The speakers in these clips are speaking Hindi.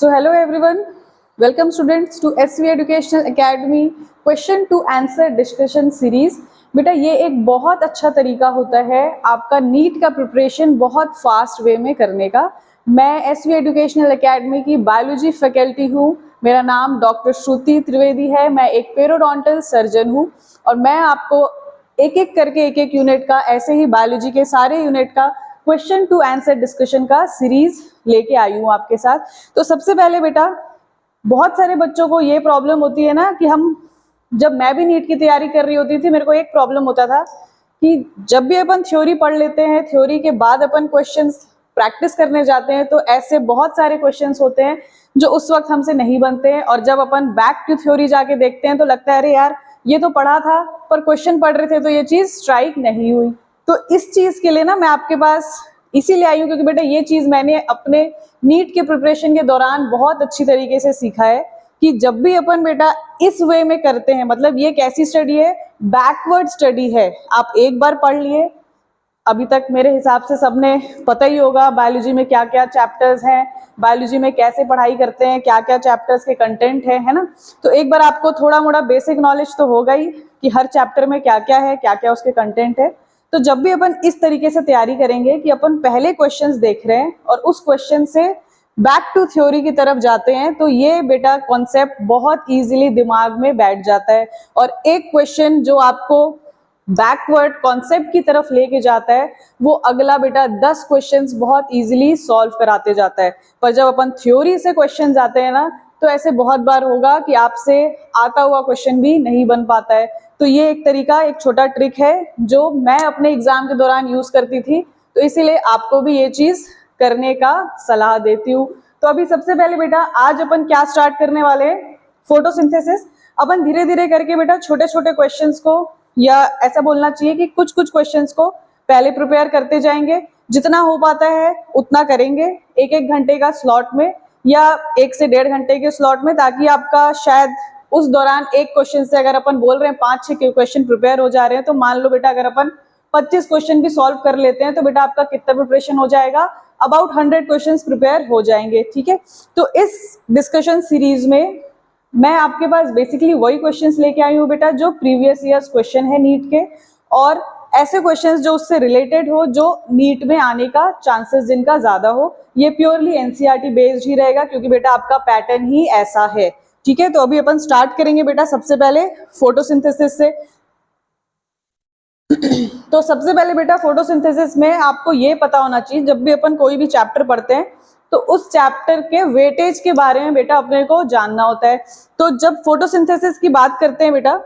So hello everyone, welcome students to SV Educational Academy question to answer discussion series. बेटा ये एक बहुत अच्छा तरीका होता है आपका नीट का प्रिपरेशन बहुत फास्ट वे में करने का। मैं एसवी एजुकेशनल एकेडमी की बायोलॉजी फैकल्टी हूँ। मेरा नाम डॉक्टर श्रुति त्रिवेदी है। मैं एक पेरोडोंटल सर्जन हूँ और मैं आपको एक एक करके एक यूनिट का, ऐसे ही बायोलॉजी के सारे यूनिट का क्वेश्चन टू आंसर डिस्कशन का सीरीज लेके आई हूँ आपके साथ। तो सबसे पहले बेटा, बहुत सारे बच्चों को ये प्रॉब्लम होती है ना कि जब मैं भी नीट की तैयारी कर रही होती थी, मेरे को एक प्रॉब्लम होता था कि जब भी अपन थ्योरी पढ़ लेते हैं, थ्योरी के बाद अपन क्वेश्चंस प्रैक्टिस करने जाते हैं तो ऐसे बहुत सारे क्वेश्चंस होते हैं जो उस वक्त हमसे नहीं बनते हैं, और जब अपन बैक टू थ्योरी जाके देखते हैं तो लगता है अरे यार ये तो पढ़ा था, पर क्वेश्चन पढ़ रहे थे तो ये चीज स्ट्राइक नहीं हुई। तो इस चीज के लिए ना मैं आपके पास इसीलिए आई हूँ क्योंकि बेटा ये चीज मैंने अपने नीट के प्रिपरेशन के दौरान बहुत अच्छी तरीके से सीखा है कि जब भी अपन बेटा इस वे में करते हैं, मतलब ये कैसी स्टडी है, बैकवर्ड स्टडी है। आप एक बार पढ़ लिए, अभी तक मेरे हिसाब से सबने पता ही होगा बायोलॉजी में क्या क्या चैप्टर्स हैं, बायोलॉजी में कैसे पढ़ाई करते हैं, क्या क्या चैप्टर्स के कंटेंट है ना। तो एक बार आपको थोड़ा मोड़ा बेसिक नॉलेज तो होगा ही कि हर चैप्टर में क्या क्या है, क्या क्या उसके कंटेंट है। तो जब भी अपन इस तरीके से तैयारी करेंगे कि अपन पहले क्वेश्चंस देख रहे हैं और उस क्वेश्चन से बैक टू थ्योरी की तरफ जाते हैं, तो ये बेटा कॉन्सेप्ट बहुत इजीली दिमाग में बैठ जाता है और एक क्वेश्चन जो आपको बैकवर्ड कॉन्सेप्ट की तरफ लेके जाता है वो अगला बेटा 10 क्वेश्चंस बहुत इजीली सॉल्व कराते जाता है। पर जब अपन थ्योरी से क्वेश्चन जाते हैं ना, तो ऐसे बहुत बार होगा कि आपसे आता हुआ क्वेश्चन भी नहीं बन पाता है। तो ये एक तरीका, एक छोटा ट्रिक है जो मैं अपने एग्जाम के दौरान यूज करती थी, तो इसीलिए आपको भी ये चीज करने का सलाह देती हूँ। तो अभी सबसे पहले बेटा आज अपन क्या स्टार्ट करने वाले हैं, फोटोसिंथेसिस। अपन धीरे धीरे करके बेटा छोटे छोटे क्वेश्चंस को, या ऐसा बोलना चाहिए कि कुछ कुछ क्वेश्चंस को पहले प्रिपेयर करते जाएंगे, जितना हो पाता है उतना करेंगे, एक एक घंटे का स्लॉट में या 1 से 1.5 घंटे के स्लॉट में, ताकि आपका शायद उस दौरान एक क्वेश्चन से अगर अपन बोल रहे हैं 5-6 क्वेश्चन प्रिपेयर हो जा रहे हैं, तो मान लो बेटा अगर अपन 25 क्वेश्चन भी सॉल्व कर लेते हैं तो बेटा आपका कितना प्रिपरेशन हो जाएगा, अबाउट 100 क्वेश्चंस प्रिपेयर हो जाएंगे। ठीक है, तो इस डिस्कशन सीरीज में मैं आपके पास बेसिकली वही क्वेश्चंस लेके आई हूँ बेटा जो प्रीवियस ईयर्स क्वेश्चन है नीट के, और ऐसे क्वेश्चंस जो उससे रिलेटेड हो, जो नीट में आने का चांसेस जिनका ज्यादा हो। ये प्योरली एनसीईआरटी बेस्ड ही रहेगा क्योंकि बेटा आपका पैटर्न ही ऐसा है। ठीक है, तो अभी अपन स्टार्ट करेंगे बेटा सबसे पहले फोटोसिंथेसिस से। तो सबसे पहले बेटा फोटोसिंथेसिस में आपको ये पता होना चाहिए, जब भी अपन कोई भी चैप्टर पढ़ते हैं तो उस चैप्टर के वेटेज के बारे में बेटा अपने को जानना होता है। तो जब फोटोसिंथेसिस की बात करते हैं बेटा,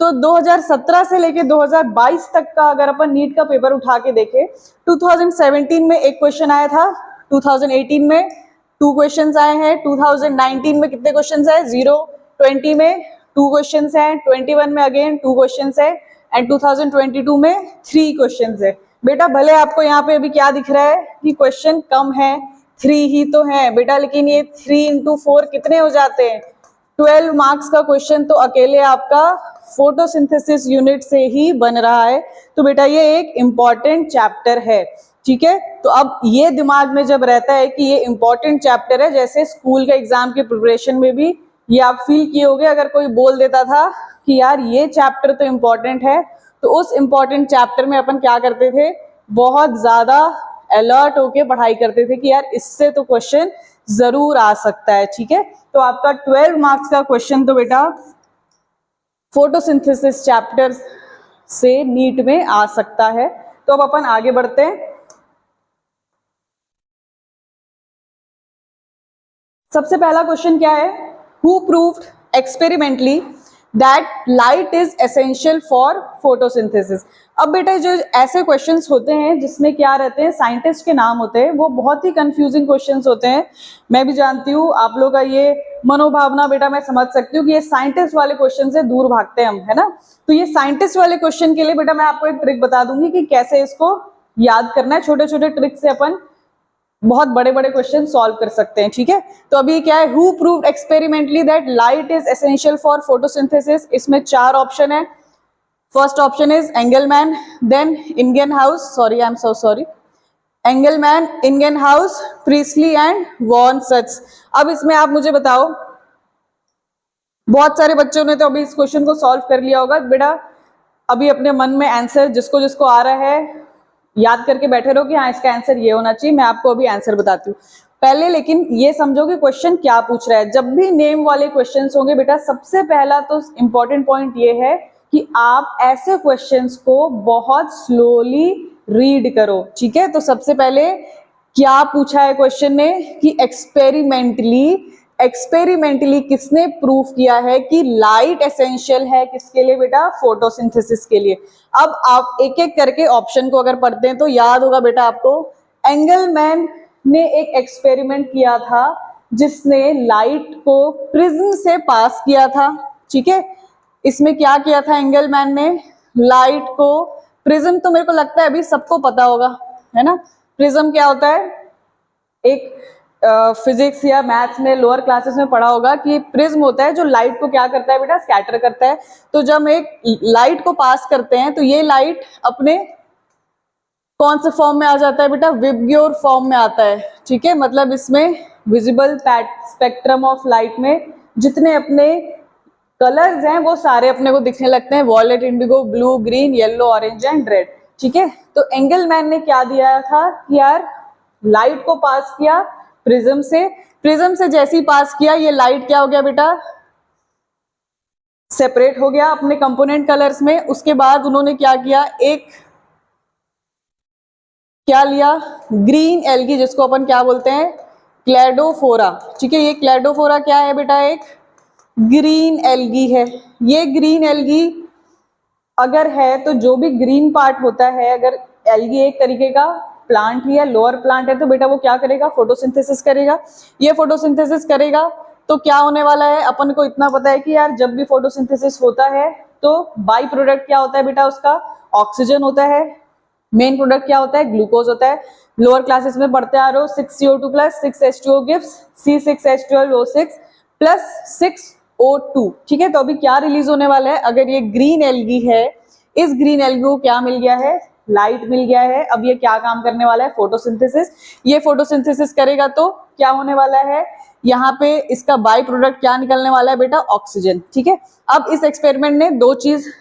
तो 2017 से लेके 2022 तक का अगर अपन नीट का पेपर उठा के देखें, 2017 में एक क्वेश्चन आया था, 2018 में 2 क्वेश्चन आए हैं, 2019 में कितने क्वेश्चन आए, 0, 20 में 2 क्वेश्चन है, 21 में अगेन 2 क्वेश्चन है, एंड 2022 में 3 क्वेश्चन है। बेटा भले आपको यहाँ पे अभी क्या दिख रहा है कि क्वेश्चन कम है, 3 ही तो है बेटा, लेकिन ये 3 into 4 कितने हो जाते हैं, 12 मार्क्स का क्वेश्चन तो अकेले आपका फोटोसिंथेसिस यूनिट से ही बन रहा है। तो बेटा ये एक इम्पॉर्टेंट चैप्टर है। ठीक है, तो अब ये दिमाग में जब रहता है कि ये इम्पॉर्टेंट चैप्टर है, जैसे स्कूल के एग्जाम के प्रिपरेशन में भी ये आप फील किए होगे, अगर कोई बोल देता था कि यार ये चैप्टर तो इम्पॉर्टेंट है, तो उस इम्पॉर्टेंट चैप्टर में अपन क्या करते थे, बहुत ज्यादा अलर्ट होके पढ़ाई करते थे कि यार इससे तो क्वेश्चन जरूर आ सकता है। ठीक है, तो आपका 12 मार्क्स का क्वेश्चन तो बेटा फोटोसिंथेसिस चैप्टर से नीट में आ सकता है। तो अब अपन आगे बढ़ते हैं। सबसे पहला क्वेश्चन क्या है, who proved experimentally that light is essential for photosynthesis. अब बेटा जो ऐसे क्वेश्चंस होते हैं जिसमें क्या रहते हैं, साइंटिस्ट के नाम होते हैं, वो बहुत ही कंफ्यूजिंग क्वेश्चंस होते हैं। मैं भी जानती हूँ आप लोग का ये मनोभावना बेटा, मैं समझ सकती हूँ कि ये साइंटिस्ट वाले क्वेश्चन से दूर भागते हैं हम, है ना। तो ये साइंटिस्ट वाले क्वेश्चन के लिए बेटा मैं आपको एक ट्रिक बता दूंगी कि कैसे इसको याद करना है। छोटे छोटे ट्रिक से अपन बहुत बड़े बड़े क्वेश्चन सॉल्व कर सकते हैं। ठीक है, तो अभी क्या है, who proved experimentally that light is essential for photosynthesis. इसमें 4 ऑप्शन है। First option is Engelmann, then Indian house, sorry I am so sorry, Engelmann, Ingenhousz, Priestley and von Sachs. अब इसमें आप मुझे बताओ, बहुत सारे बच्चों ने तो अभी इस क्वेश्चन को सॉल्व कर लिया होगा बेटा, अभी अपने मन में आंसर जिसको जिसको आ रहा है याद करके बैठे रहो कि हाँ इसका आंसर ये होना चाहिए। मैं आपको अभी आंसर बताती हूँ पहले, लेकिन ये समझो कि क्वेश्चन क्या पूछ रहा है। जब भी नेम वाले क्वेश्चंस होंगे बेटा, सबसे पहला तो इंपॉर्टेंट पॉइंट ये है कि आप ऐसे क्वेश्चंस को बहुत स्लोली रीड करो, ठीक है। तो सबसे पहले क्या पूछा है क्वेश्चन ने कि एक्सपेरिमेंटली किसने प्रूफ किया है कि लाइट एसेंशियल है किसके लिए बेटा, फोटोसिंथेसिस के लिए। अब आप एक एक करके ऑप्शन को अगर पढ़ते हैं तो याद होगा बेटा आपको, एंगलमैन ने एक एक्सपेरिमेंट किया था जिसने लाइट को प्रिज्म से पास किया था, ठीक है। इसमें क्या किया था एंगलमैन ने, लाइट को, प्रिज्म तो मेरे को लगता है अभी सबको पता होगा, है ना। प्रिज्म क्या होता है, एक फिजिक्स या मैथ्स में लोअर क्लासेस में पढ़ा होगा कि प्रिज्म होता है जो लाइट को क्या करता है बेटा, स्कैटर करता है। तो जब हम एक लाइट को पास करते हैं तो ये लाइट अपने कौन से फॉर्म में आ जाता है बेटा, विबग्योर फॉर्म में आता है, ठीक है। मतलब इसमें विजिबल स्पेक्ट्रम ऑफ लाइट में जितने अपने कलर्स हैं वो सारे अपने को दिखने लगते हैं, violet, indigo, blue, green, yellow, orange and red, ठीक है। तो एंगलमैन ने क्या दिया था कि यार लाइट को पास किया प्रिज्म से जैसे ही पास किया ये लाइट क्या हो गया बेटा, सेपरेट हो गया अपने कंपोनेंट कलर्स में। उसके बाद उन्होंने क्या किया, एक क्या लिया, ग्रीन एल्गी, जिसको अपन क्या बोलते हैं, क्लेडोफोरा, ठीक है। ये क्लेडोफोरा क्या है बेटा, एक ग्रीन एल्गी है। ये ग्रीन एल्गी अगर है तो जो भी ग्रीन पार्ट होता है, अगर एल्गी एक तरीके का प्लांट ही है, लोअर प्लांट है, तो बेटा वो क्या करेगा, फोटोसिंथेसिस करेगा। ये फोटोसिंथेसिस करेगा तो क्या होने वाला है, अपन को इतना पता है कि यार जब भी फोटोसिंथेसिस होता है तो बाई प्रोडक्ट क्या होता है बेटा, उसका ऑक्सीजन होता है, मेन प्रोडक्ट क्या होता है, ग्लूकोज होता है। लोअर क्लासेस में पढ़ते आ रहे हो, 6CO2 plus 6H2O gives C6H12O6 plus 6O2, ठीक है। तो अभी क्या रिलीज होने वाला है, अगर ये ग्रीन एल्गी है, इस ग्रीन एल्गी को क्या मिल गया है, लाइट मिल गया है। अब ये क्या काम करने वाला है, फोटोसिंथेसिस। ये फोटोसिंथेसिस करेगा तो क्या होने वाला है, यहाँ पे इसका बाई प्रोडक्ट क्या निकलने वाला है बेटा, ऑक्सीजन, ठीक है। अब इस एक्सपेरिमेंट ने दो चीज,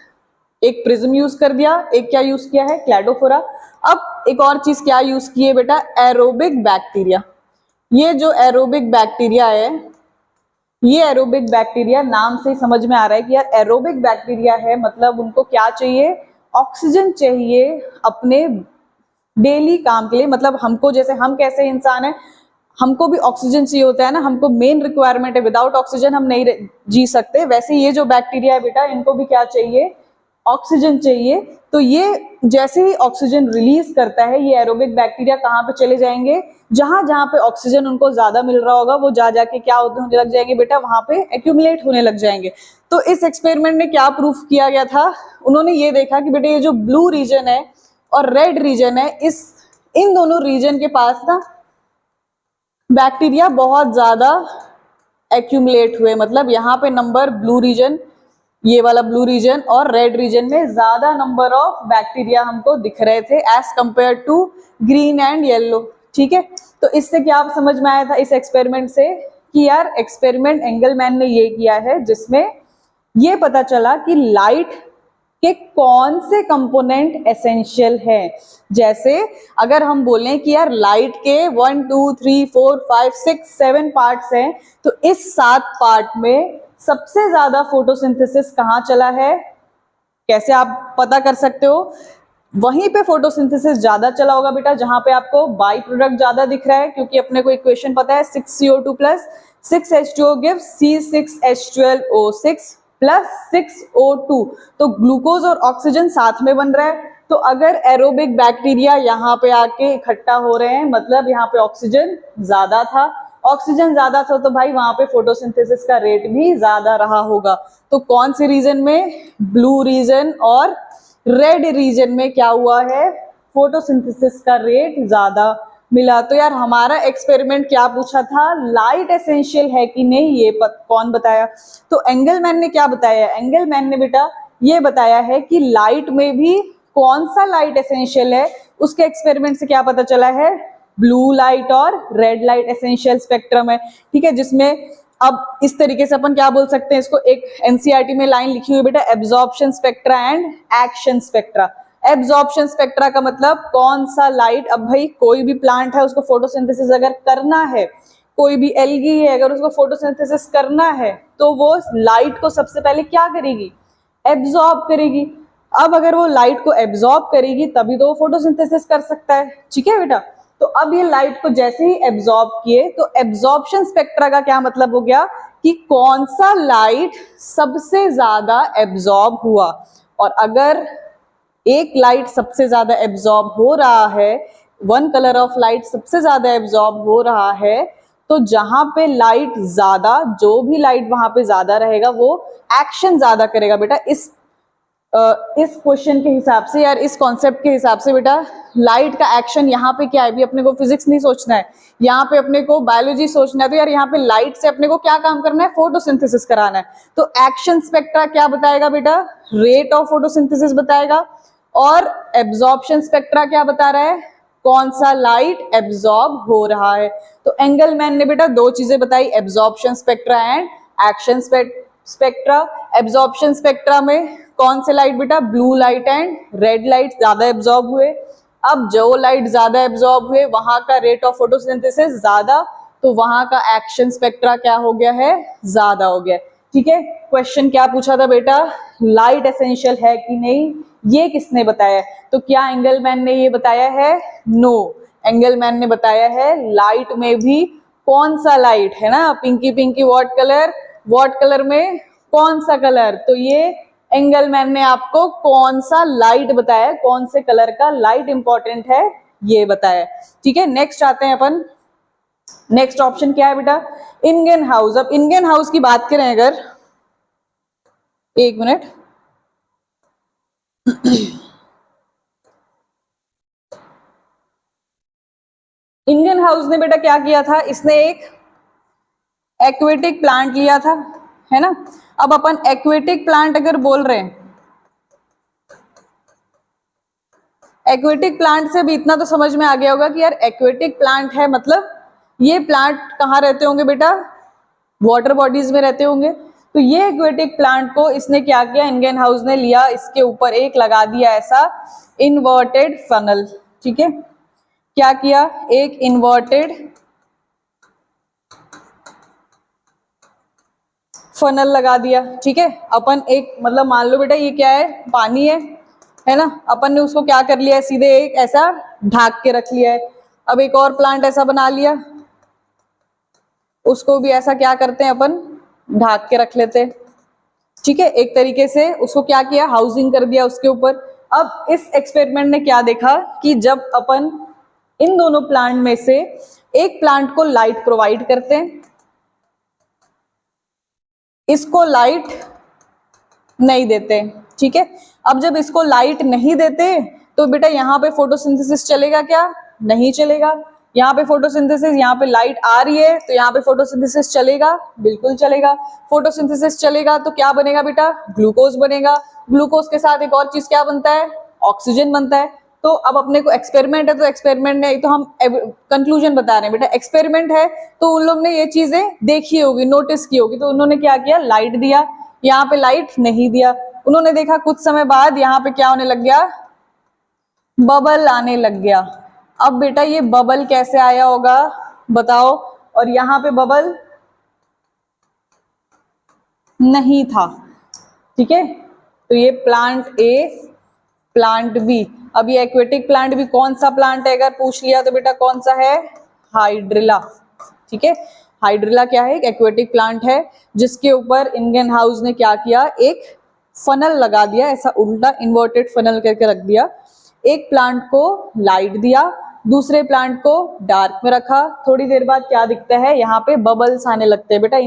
एक प्रिज्म यूज कर दिया, एक क्या यूज किया है, क्लैडोफोरा। अब एक और चीज क्या यूज की है बेटा, एरोबिक बैक्टीरिया। ये जो एरोबिक बैक्टीरिया है, ये एरोबिक बैक्टीरिया नाम से ही समझ में आ रहा है कि यार एरोबिक बैक्टीरिया है, मतलब उनको क्या चाहिए, ऑक्सीजन चाहिए अपने डेली काम के लिए। मतलब हमको, जैसे हम कैसे इंसान है, हमको भी ऑक्सीजन चाहिए होता है ना, हमको मेन रिक्वायरमेंट है, विदाउट ऑक्सीजन हम नहीं जी सकते। वैसे ये जो बैक्टीरिया है बेटा, इनको भी क्या चाहिए, ऑक्सीजन चाहिए। तो ये जैसे ही ऑक्सीजन रिलीज करता है, ये एरोबिक बैक्टीरिया कहाँ पे चले जाएंगे, जहां जहां पे ऑक्सीजन उनको ज्यादा मिल रहा होगा वो जा जाके क्या होने लग जाएंगे बेटा, वहां पे एक्यूमुलेट होने लग जाएंगे। तो इस एक्सपेरिमेंट में क्या प्रूफ किया गया था, उन्होंने ये देखा कि बेटे ये जो ब्लू रीजन है और रेड रीजन है, इन दोनों रीजन के पास ना बैक्टीरिया बहुत ज्यादा एक्यूमुलेट हुए। मतलब यहाँ पे नंबर ब्लू रीजन, ये वाला ब्लू रीजन और रेड रीजन में ज्यादा नंबर ऑफ बैक्टीरिया हमको दिख रहे थे as compare to green and yellow, ठीक है। तो इससे क्या आप समझ में आया था इस एक्सपेरिमेंट से कि यार एक्सपेरिमेंट एंगलमैन ने ये किया है जिसमें ये पता चला कि लाइट के कौन से कंपोनेंट एसेंशियल है। जैसे अगर हम बोलें कि यार लाइट के 1 2 3 4 5 6 7 पार्ट्स हैं, तो इस 7 पार्ट में सबसे ज्यादा फोटोसिंथेसिस कहाँ चला है, कैसे आप पता कर सकते हो, वहीं पे फोटोसिंथेसिस ज्यादा चला होगा बेटा जहां पे आपको बाई प्रोडक्ट ज्यादा दिख रहा है, क्योंकि अपने को इक्वेशन पता है 6CO2 plus 6H2O gives C6H12O6 plus 6O2। तो ग्लूकोज और ऑक्सीजन साथ में बन रहा है। तो अगर एरोबिक बैक्टीरिया यहाँ पे आके इकट्ठा हो रहे हैं, मतलब यहाँ पे ऑक्सीजन ज्यादा था, ऑक्सीजन ज्यादा था तो भाई वहां पे फोटोसिंथेसिस का रेट भी ज्यादा रहा होगा। तो कौन से रीजन में, ब्लू रीजन और रेड रीजन में क्या हुआ है, फोटोसिंथेसिस का रेट ज्यादा मिला। तो यार हमारा एक्सपेरिमेंट क्या पूछा था, लाइट एसेंशियल है कि नहीं, ये कौन बताया, तो एंगलमैन ने क्या बताया, एंगलमैन ने बेटा ये बताया है कि लाइट में भी कौन सा लाइट एसेंशियल है, उसके एक्सपेरिमेंट से क्या पता चला है, ब्लू लाइट और रेड लाइट एसेंशियल स्पेक्ट्रम है, ठीक है। जिसमें अब इस तरीके से अपन क्या बोल सकते हैं इसको, एक एनसीईआरटी में लाइन लिखी हुई बेटा, absorption spectra and action spectra. Absorption spectra का मतलब कौन सा लाइट, अब भाई कोई भी प्लांट है उसको फोटोसिंथेसिस अगर करना है, कोई भी एल्गी है अगर उसको फोटोसिंथेसिस करना है, तो वो लाइट को सबसे पहले क्या करेगी, एब्जॉर्ब करेगी। अब अगर वो लाइट को एब्जॉर्ब करेगी तभी तो वो फोटोसिंथेसिस कर सकता है, ठीक है बेटा। तो अब ये लाइट को जैसे ही एब्जॉर्ब किए, तो एब्जॉर्प्शन स्पेक्ट्रा का क्या मतलब हो गया कि कौन सा लाइट सबसे ज्यादा एब्जॉर्ब हुआ। और अगर एक लाइट सबसे ज्यादा एब्जॉर्ब हो रहा है, वन कलर ऑफ लाइट सबसे ज्यादा एब्जॉर्ब हो रहा है, तो जहां पे लाइट ज्यादा, जो भी लाइट वहां पे ज्यादा रहेगा वो एक्शन ज्यादा करेगा बेटा। इस क्वेश्चन के हिसाब से यार, इस कॉन्सेप्ट के हिसाब से बेटा, लाइट का एक्शन यहाँ पे क्या है, भी अपने को फिजिक्स नहीं सोचना है, यहाँ पे अपने को बायोलॉजी सोचना है। तो यार यहाँ पे लाइट से अपने को क्या काम करना है, फोटोसिंथेसिस कराना है। तो एक्शन स्पेक्ट्रा क्या बताएगा बेटा, रेट ऑफ फोटोसिंथेसिस बताएगा। और एब्जॉर्प्शन स्पेक्ट्रा क्या बता रहा है, कौन सा लाइट एब्जॉर्ब हो रहा है। तो एंगलमैन ने बेटा दो चीजें बताई, absorption spectra and action spectra. Absorption spectra में कौन से लाइट बेटा, blue light and red light ज्यादा एब्जॉर्ब हुए। अब जो लाइट ज्यादा एब्जॉर्ब हुए वहां का रेट ऑफ फोटोसिंथेसिस ज्यादा, तो वहां का एक्शन स्पेक्ट्रा क्या हो गया है, ज्यादा हो गया, ठीक है। क्वेश्चन क्या पूछा था बेटा, लाइट एसेंशियल है कि नहीं, ये किसने बताया। तो क्या एंगलमैन ने ये बताया है, नो। एंगलमैन ने बताया है लाइट में भी कौन सा लाइट है ना, पिंकी पिंकी व्हाट कलर में कौन सा कलर, तो ये एंगलमैन ने आपको कौन सा लाइट बताया, कौन से कलर का लाइट इंपॉर्टेंट है ये बताया, ठीक है। नेक्स्ट आते हैं अपन, नेक्स्ट ऑप्शन क्या है बेटा, इंगेन हाउस। अब इंगेन हाउस की बात करें अगर, एक मिनट, इंगेन हाउस ने बेटा क्या किया था, इसने एक एक्वेटिक प्लांट लिया था, है ना। अब अपन एक्वेटिक प्लांट अगर बोल रहे हैं, एक्वेटिक प्लांट से भी इतना तो समझ में आ गया होगा कि यार एक्वेटिक प्लांट है मतलब ये प्लांट कहाँ रहते होंगे बेटा, वाटर बॉडीज में रहते होंगे। तो ये एक्वेटिक प्लांट को इसने क्या किया, इंगेन हाउस ने लिया, इसके ऊपर एक लगा दिया ऐसा इन्वर्टेड फनल, ठीक है। क्या किया, एक इन्वर्टेड फनल लगा दिया, ठीक है। अपन एक मतलब मान लो बेटा ये क्या है, पानी है ना, अपन ने उसको क्या कर लिया है, सीधे एक ऐसा ढाक के रख लिया है। अब एक और प्लांट ऐसा बना लिया, उसको भी ऐसा क्या करते हैं अपन, ढाक के रख लेते हैं, ठीक है। एक तरीके से उसको क्या किया, हाउसिंग कर दिया उसके ऊपर। अब इस एक्सपेरिमेंट ने क्या देखा कि जब अपन इन दोनों प्लांट में से एक प्लांट को लाइट प्रोवाइड करते हैं, इसको लाइट नहीं देते, ठीक है। अब जब इसको लाइट नहीं देते तो बेटा यहाँ पे फोटोसिंथेसिस चलेगा क्या, नहीं चलेगा। यहाँ पे फोटोसिंथेसिस, यहाँ पे लाइट आ रही है तो यहाँ पे फोटोसिंथेसिस चलेगा, बिल्कुल चलेगा। फोटोसिंथेसिस चलेगा तो क्या बनेगा बेटा, ग्लूकोज बनेगा। ग्लूकोज के साथ एक और चीज क्या बनता है, ऑक्सीजन बनता है। तो अब अपने को एक्सपेरिमेंट है, तो एक्सपेरिमेंट में तो हम कंक्लूजन बता रहे हैं बेटा, एक्सपेरिमेंट है तो उन लोग ने ये चीजें देखी होगी, नोटिस की होगी। तो उन्होंने क्या किया, लाइट दिया, यहाँ पे लाइट नहीं दिया। उन्होंने देखा कुछ समय बाद यहाँ पे क्या होने लग गया, बबल आने लग गया। अब बेटा ये बबल कैसे आया होगा बताओ, और यहाँ पे बबल नहीं था, ठीक है। तो ये प्लांट ए, प्लांट बी। अब ये एक्वेटिक प्लांट भी कौन सा प्लांट है अगर पूछ लिया तो बेटा कौन सा है, हाइड्रिला, ठीक है। हाइड्रिला क्या है, एक एक्वेटिक प्लांट है जिसके ऊपर इंगेन हाउस ने क्या किया, एक फनल लगा दिया, ऐसा उल्टा इन्वर्टेड फनल करके रख दिया। एक प्लांट को लाइट दिया, दूसरे प्लांट को डार्क में रखा। थोड़ी देर बाद क्या दिखता है, यहाँ पे बबल्स आने लगते हैं बेटा।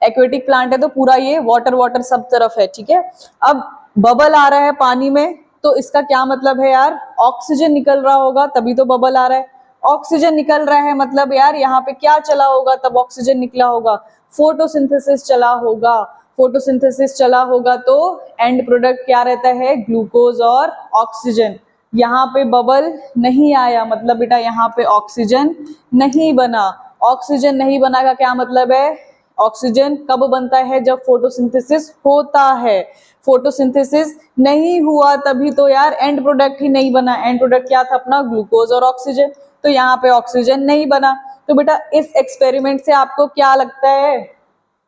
एक्वेटिक प्लांट है तो पूरा ये वाटर वाटर सब तरफ है, ठीक है। अब बबल आ रहा है पानी में, तो इसका क्या मतलब है यार, ऑक्सीजन निकल रहा होगा तभी तो बबल आ रहा है। ऑक्सीजन निकल रहा है मतलब यार यहाँ पे क्या चला होगा, तब ऑक्सीजन निकला होगा, फोटोसिंथेसिस चला होगा। फोटोसिंथेसिस चला होगा तो एंड प्रोडक्ट क्या रहता है, ग्लूकोज और ऑक्सीजन। यहाँ पे बबल नहीं आया, मतलब बेटा यहाँ पे ऑक्सीजन नहीं बना। ऑक्सीजन नहीं बना का क्या मतलब है? ऑक्सीजन कब बनता है? जब फोटोसिंथेसिस होता है। फोटोसिंथेसिस नहीं हुआ तभी तो यार एंड प्रोडक्ट ही नहीं बना। एंड प्रोडक्ट क्या था अपना? ग्लूकोज और ऑक्सीजन। तो यहाँ पे ऑक्सीजन नहीं बना। तो बेटा इस एक्सपेरिमेंट से आपको क्या लगता है,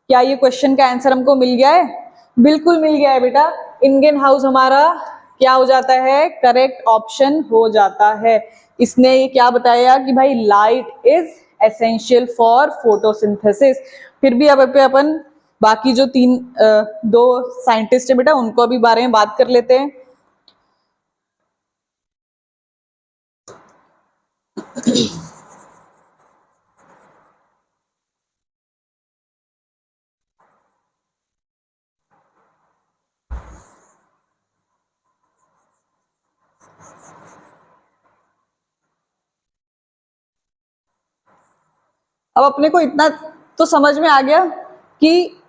क्या ये क्वेश्चन का आंसर हमको मिल गया है? बिल्कुल मिल गया है बेटा। इंडियन हाउस हमारा क्या हो जाता है? करेक्ट ऑप्शन हो जाता है। इसने ये क्या बताया कि भाई light is essential for photosynthesis. फिर भी अब पे अपन बाकी जो दो साइंटिस्ट है बेटा उनको भी बारे में बात कर लेते हैं। अब अपने को इतना तो समझ में आ गया कि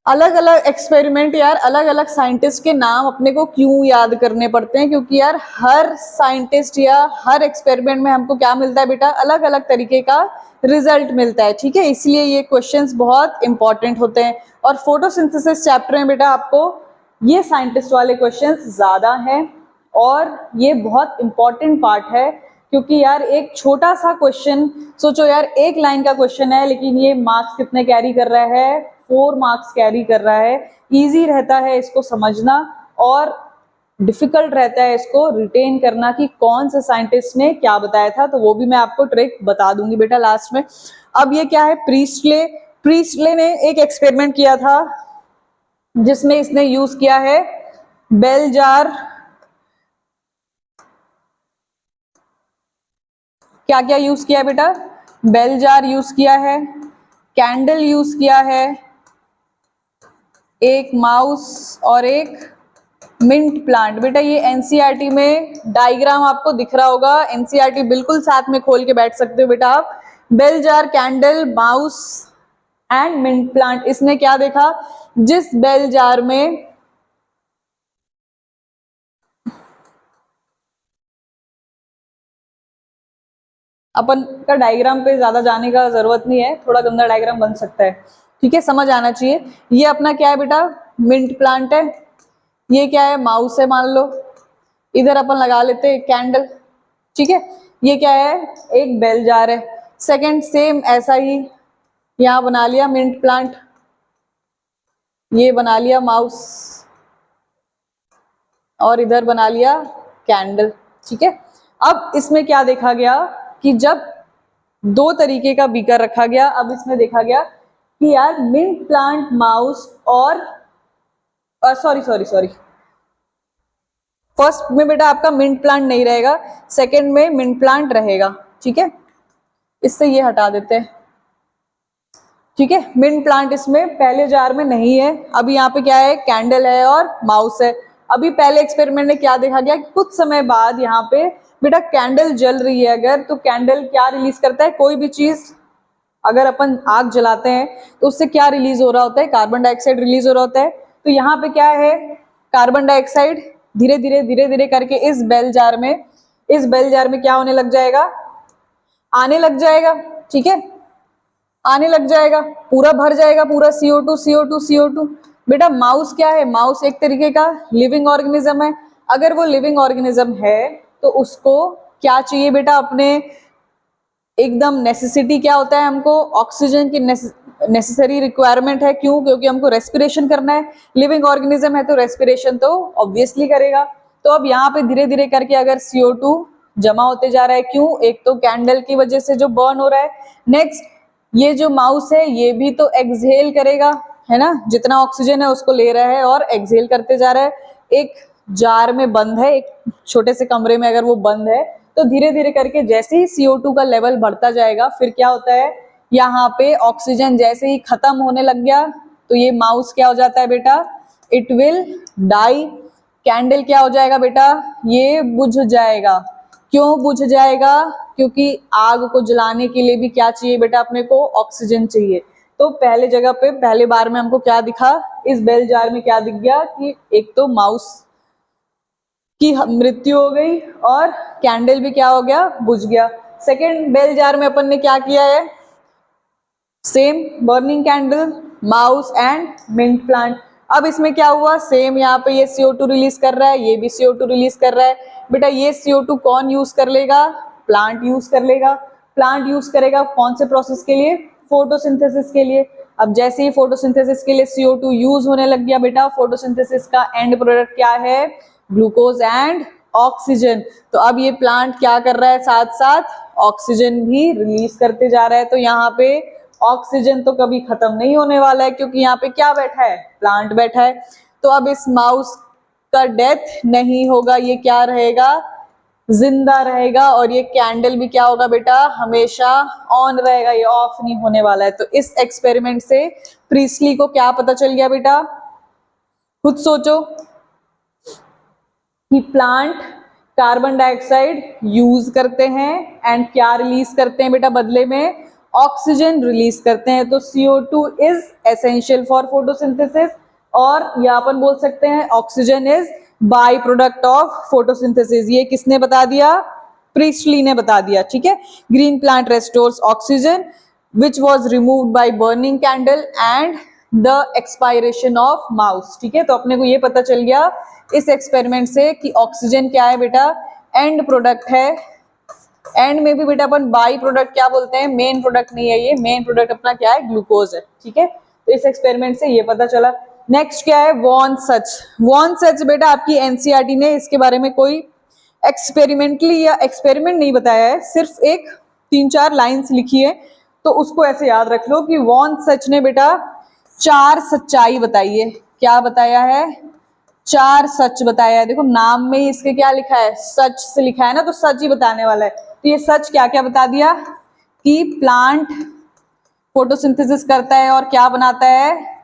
अलग अलग एक्सपेरिमेंट यार, अलग अलग साइंटिस्ट के नाम अपने को क्यों याद करने पड़ते हैं, क्योंकि यार हर साइंटिस्ट या हर एक्सपेरिमेंट में हमको क्या मिलता है बेटा? अलग अलग तरीके का रिजल्ट मिलता है। ठीक है, इसलिए ये क्वेश्चंस बहुत इंपॉर्टेंट होते हैं। और फोटोसिंथेसिस चैप्टर में बेटा आपको ये साइंटिस्ट वाले क्वेश्चंस ज्यादा हैं और ये बहुत इंपॉर्टेंट पार्ट है, क्योंकि यार एक छोटा सा क्वेश्चन, सोचो यार एक लाइन का क्वेश्चन है लेकिन ये मार्क्स कितने कैरी कर रहा है? 4 मार्क्स कैरी कर रहा है। इजी रहता है इसको समझना और डिफिकल्ट रहता है इसको रिटेन करना कि कौन से साइंटिस्ट ने क्या बताया था। तो वो भी मैं आपको ट्रिक बता दूंगी बेटा लास्ट में। अब ये क्या है? प्रीस्टले ने एक एक्सपेरिमेंट किया था जिसमें इसने यूज किया है बेल जार। क्या क्या यूज किया बेटा? बेल जार यूज किया है, कैंडल यूज किया है, एक माउस और एक मिंट प्लांट। बेटा ये एनसीईआरटी में डायग्राम आपको दिख रहा होगा। एनसीईआरटी बिल्कुल साथ में खोल के बैठ सकते हो बेटा आप। Bell jar, candle, mouse and mint plant. इसने क्या देखा? जिस बेल जार में अपन का डायग्राम पे ज्यादा जाने का जरूरत नहीं है, थोड़ा गंदा डायग्राम बन सकता है। ठीक है, समझ आना चाहिए। ये अपना क्या है बेटा? मिंट प्लांट है। ये क्या है? माउस है मान लो। इधर अपन लगा लेते हैं कैंडल। ठीक है, ये क्या है? एक बेल जार है। सेकंड सेम ऐसा ही यहाँ बना लिया मिंट प्लांट, ये बना लिया माउस और इधर बना लिया कैंडल। ठीक है, अब इसमें क्या देखा गया कि जब दो तरीके का बीकर रखा गया, अब इसमें देखा गया कि यार मिंट प्लांट, माउस और सॉरी फर्स्ट में बेटा आपका मिंट प्लांट नहीं रहेगा, सेकंड में मिंट प्लांट रहेगा। ठीक है, इससे ये हटा देते हैं। ठीक है, मिंट प्लांट इसमें पहले जार में नहीं है। अभी यहाँ पे क्या है? कैंडल है और माउस है। अभी पहले एक्सपेरिमेंट में क्या देखा गया कि कुछ समय बाद यहाँ पे बेटा कैंडल जल रही है अगर, तो कैंडल क्या रिलीज करता है? कोई भी चीज अगर अपन आग जलाते हैं तो उससे क्या रिलीज हो रहा होता है? कार्बन डाइऑक्साइड रिलीज हो रहा होता है। तो यहाँ पे क्या है? कार्बन डाइऑक्साइड धीरे धीरे करके इस बेल जार में क्या होने लग जाएगा? आने लग जाएगा। ठीक है, आने लग जाएगा, पूरा भर जाएगा, पूरा CO2। बेटा माउस क्या है? माउस एक तरीके का लिविंग ऑर्गेनिज्म है। अगर वो लिविंग ऑर्गेनिज्म है तो उसको क्या चाहिए बेटा? अपने एकदम नेसेसिटी क्या होता है? हमको ऑक्सीजन की नेसेसरी रिक्वायरमेंट है। क्यों? क्योंकि हमको रेस्पिरेशन करना है। लिविंग ऑर्गेनिज्म है तो रेस्पिरेशन तो ऑब्वियसली करेगा। तो अब यहाँ पे धीरे धीरे करके अगर CO2 जमा होते जा रहा है, क्यों? एक तो कैंडल की वजह से जो बर्न हो रहा है, नेक्स्ट ये जो माउस है ये भी तो एक्सहेल करेगा, है ना? जितना ऑक्सीजन है उसको ले रहा है और एक्सहेल करते जा रहा है। एक जार में बंद है, एक छोटे से कमरे में अगर वो बंद है, तो धीरे धीरे करके जैसे ही CO2 का लेवल बढ़ता जाएगा, फिर क्या होता है? यहाँ पे ऑक्सीजन जैसे ही खत्म होने लग गया तो ये माउस क्या हो जाता है बेटा? It will die. कैंडल क्या हो जाएगा बेटा? ये बुझ जाएगा। क्यों बुझ जाएगा? क्योंकि आग को जलाने के लिए भी क्या चाहिए बेटा? अपने को ऑक्सीजन चाहिए। तो पहले जगह पे पहले बार में हमको क्या दिखा? इस बेल जार में क्या दिख गया कि एक तो माउस की मृत्यु हो गई और कैंडल भी क्या हो गया, बुझ गया। सेकेंड बेल जार में अपन ने क्या किया है, same burning candle, mouse and mint plant. अब इसमें क्या हुआ, सेम यहाँ पे ये CO2 रिलीज कर रहा है, ये भी CO2 रिलीज कर रहा है। बेटा ये CO2 कौन यूज कर लेगा, प्लांट यूज कर लेगा। प्लांट यूज करेगा कौन से प्रोसेस के लिए, फोटोसिंथेसिस के लिए। अब जैसे ही फोटोसिंथेसिस के लिए CO2 यूज होने लग गया बेटा, फोटोसिंथेसिस का एंड प्रोडक्ट क्या है, ग्लूकोज एंड ऑक्सीजन। तो अब ये प्लांट क्या कर रहा है, साथ साथ ऑक्सीजन भी रिलीज करते जा रहा है। तो यहाँ पे ऑक्सीजन तो कभी खत्म नहीं होने वाला है, क्योंकि यहाँ पे क्या बैठा है, प्लांट बैठा है। तो अब इस माउस का डेथ नहीं होगा, ये क्या रहेगा, जिंदा रहेगा। और ये कैंडल भी क्या होगा बेटा, हमेशा ऑन रहेगा, ये ऑफ नहीं होने वाला है। तो इस एक्सपेरिमेंट से प्रीस्टली को क्या पता चल गया बेटा, खुद सोचो कि प्लांट कार्बन डाइऑक्साइड यूज करते हैं एंड क्या रिलीज करते हैं बेटा, बदले में ऑक्सीजन रिलीज करते हैं। तो CO2 is essential for photosynthesis, और या अपन बोल सकते हैं oxygen is by product of photosynthesis. ये किसने बता दिया, प्रीस्टली ने बता दिया, ठीक है। Green plant restores oxygen which was removed by burning candle and the expiration of mouse, ठीक है। तो अपने को ये पता चल गया इस एक्सपेरिमेंट से कि ऑक्सीजन क्या है बेटा, एंड प्रोडक्ट है। एंड में भी बेटा अपन बाई प्रोडक्ट क्या बोलते हैं, मेन प्रोडक्ट नहीं है, ये मेन प्रोडक्ट अपना क्या है, ग्लूकोज है, ठीक है। तो इस एक्सपेरिमेंट से ये पता चला। नेक्स्ट क्या है, वॉन सच। वॉन सच बेटा आपकी NCERT ने इसके बारे में कोई एक्सपेरिमेंटली या एक्सपेरिमेंट नहीं बताया है, सिर्फ एक 3-4 लाइन्स लिखी है। तो उसको ऐसे याद रख लो कि वॉन सच ने बेटा 4 सच्चाई बताई है। क्या बताया है, 4 सच बताया है। देखो नाम में ही इसके क्या लिखा है, सच से लिखा है ना, तो सच ही बताने वाला है। तो ये सच क्या क्या बता दिया कि प्लांट फोटोसिंथेसिस करता है और क्या बनाता है,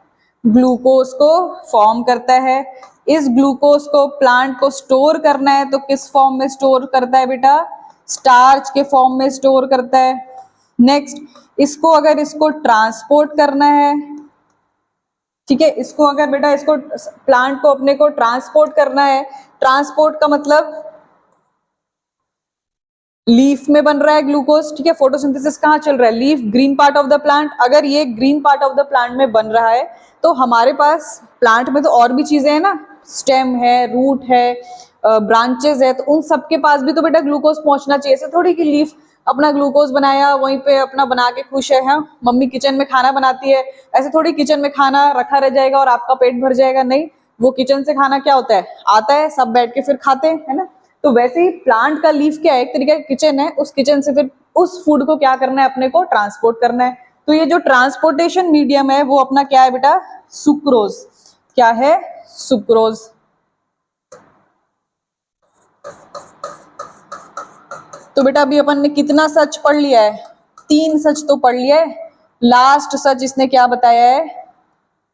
ग्लूकोज को फॉर्म करता है। इस ग्लूकोज को प्लांट को स्टोर करना है, तो किस फॉर्म में स्टोर करता है बेटा, स्टार्च के फॉर्म में स्टोर करता है। नेक्स्ट इसको अगर इसको ट्रांसपोर्ट करना है, ठीक है, इसको अगर बेटा इसको प्लांट को अपने को ट्रांसपोर्ट करना है, ट्रांसपोर्ट का मतलब लीफ में बन रहा है ग्लूकोज, ठीक है। फोटोसिंथेसिस कहाँ चल रहा है, leaf, green part of the plant. अगर ये green part of the plant में बन रहा है, तो हमारे पास प्लांट में तो और भी चीजें हैं ना, स्टेम है, रूट है, ब्रांचेस है, तो उन सबके पास भी तो बेटा ग्लूकोज पहुंचना चाहिए। ऐसे थोड़ी कि लीफ अपना ग्लूकोज बनाया वहीं पे अपना बना के खुश है, हाँ मम्मी किचन में खाना बनाती है, ऐसे थोड़ी किचन में खाना रखा रह जाएगा और आपका पेट भर जाएगा, नहीं। वो किचन से खाना क्या होता है, आता है, सब बैठ के फिर खाते हैं, है ना। तो वैसे ही प्लांट का लीफ क्या है, एक तरीके का किचन है, उस किचन से फिर उस फूड को क्या करना है, अपने को ट्रांसपोर्ट करना है। तो ये जो ट्रांसपोर्टेशन मीडियम है वो अपना क्या है बेटा, सुक्रोज। क्या है, सुक्रोज। तो बेटा अभी अपन ने कितना सच पढ़ लिया है, 3 सच तो पढ़ लिया है। लास्ट सच इसने क्या बताया है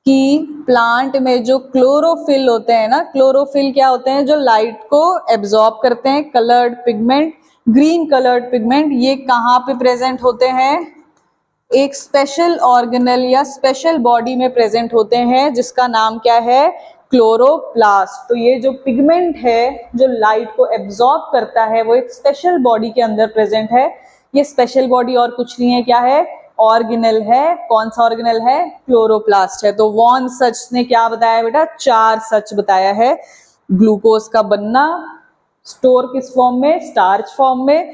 कि प्लांट में जो क्लोरोफिल होते हैं ना, क्लोरोफिल क्या होते हैं, जो लाइट को एब्जॉर्ब करते हैं, coloured pigment, green coloured pigment, ये कहाँ पे प्रेजेंट होते हैं, एक स्पेशल ऑर्गेनल या स्पेशल बॉडी में प्रेजेंट होते हैं, जिसका नाम क्या है, क्लोरोप्लास्ट। तो ये जो पिगमेंट है जो लाइट को एब्जॉर्ब करता है, वो एक स्पेशल बॉडी के अंदर प्रेजेंट है। ये स्पेशल बॉडी और कुछ नहीं है, क्या है, ऑर्गेनल है। कौन सा ऑर्गेनल है, क्लोरोप्लास्ट है। तो वॉन सच ने क्या बताया बेटा, 4 सच बताया है। ग्लूकोज का बनना, स्टोर किस फॉर्म में, स्टार्च फॉर्म में,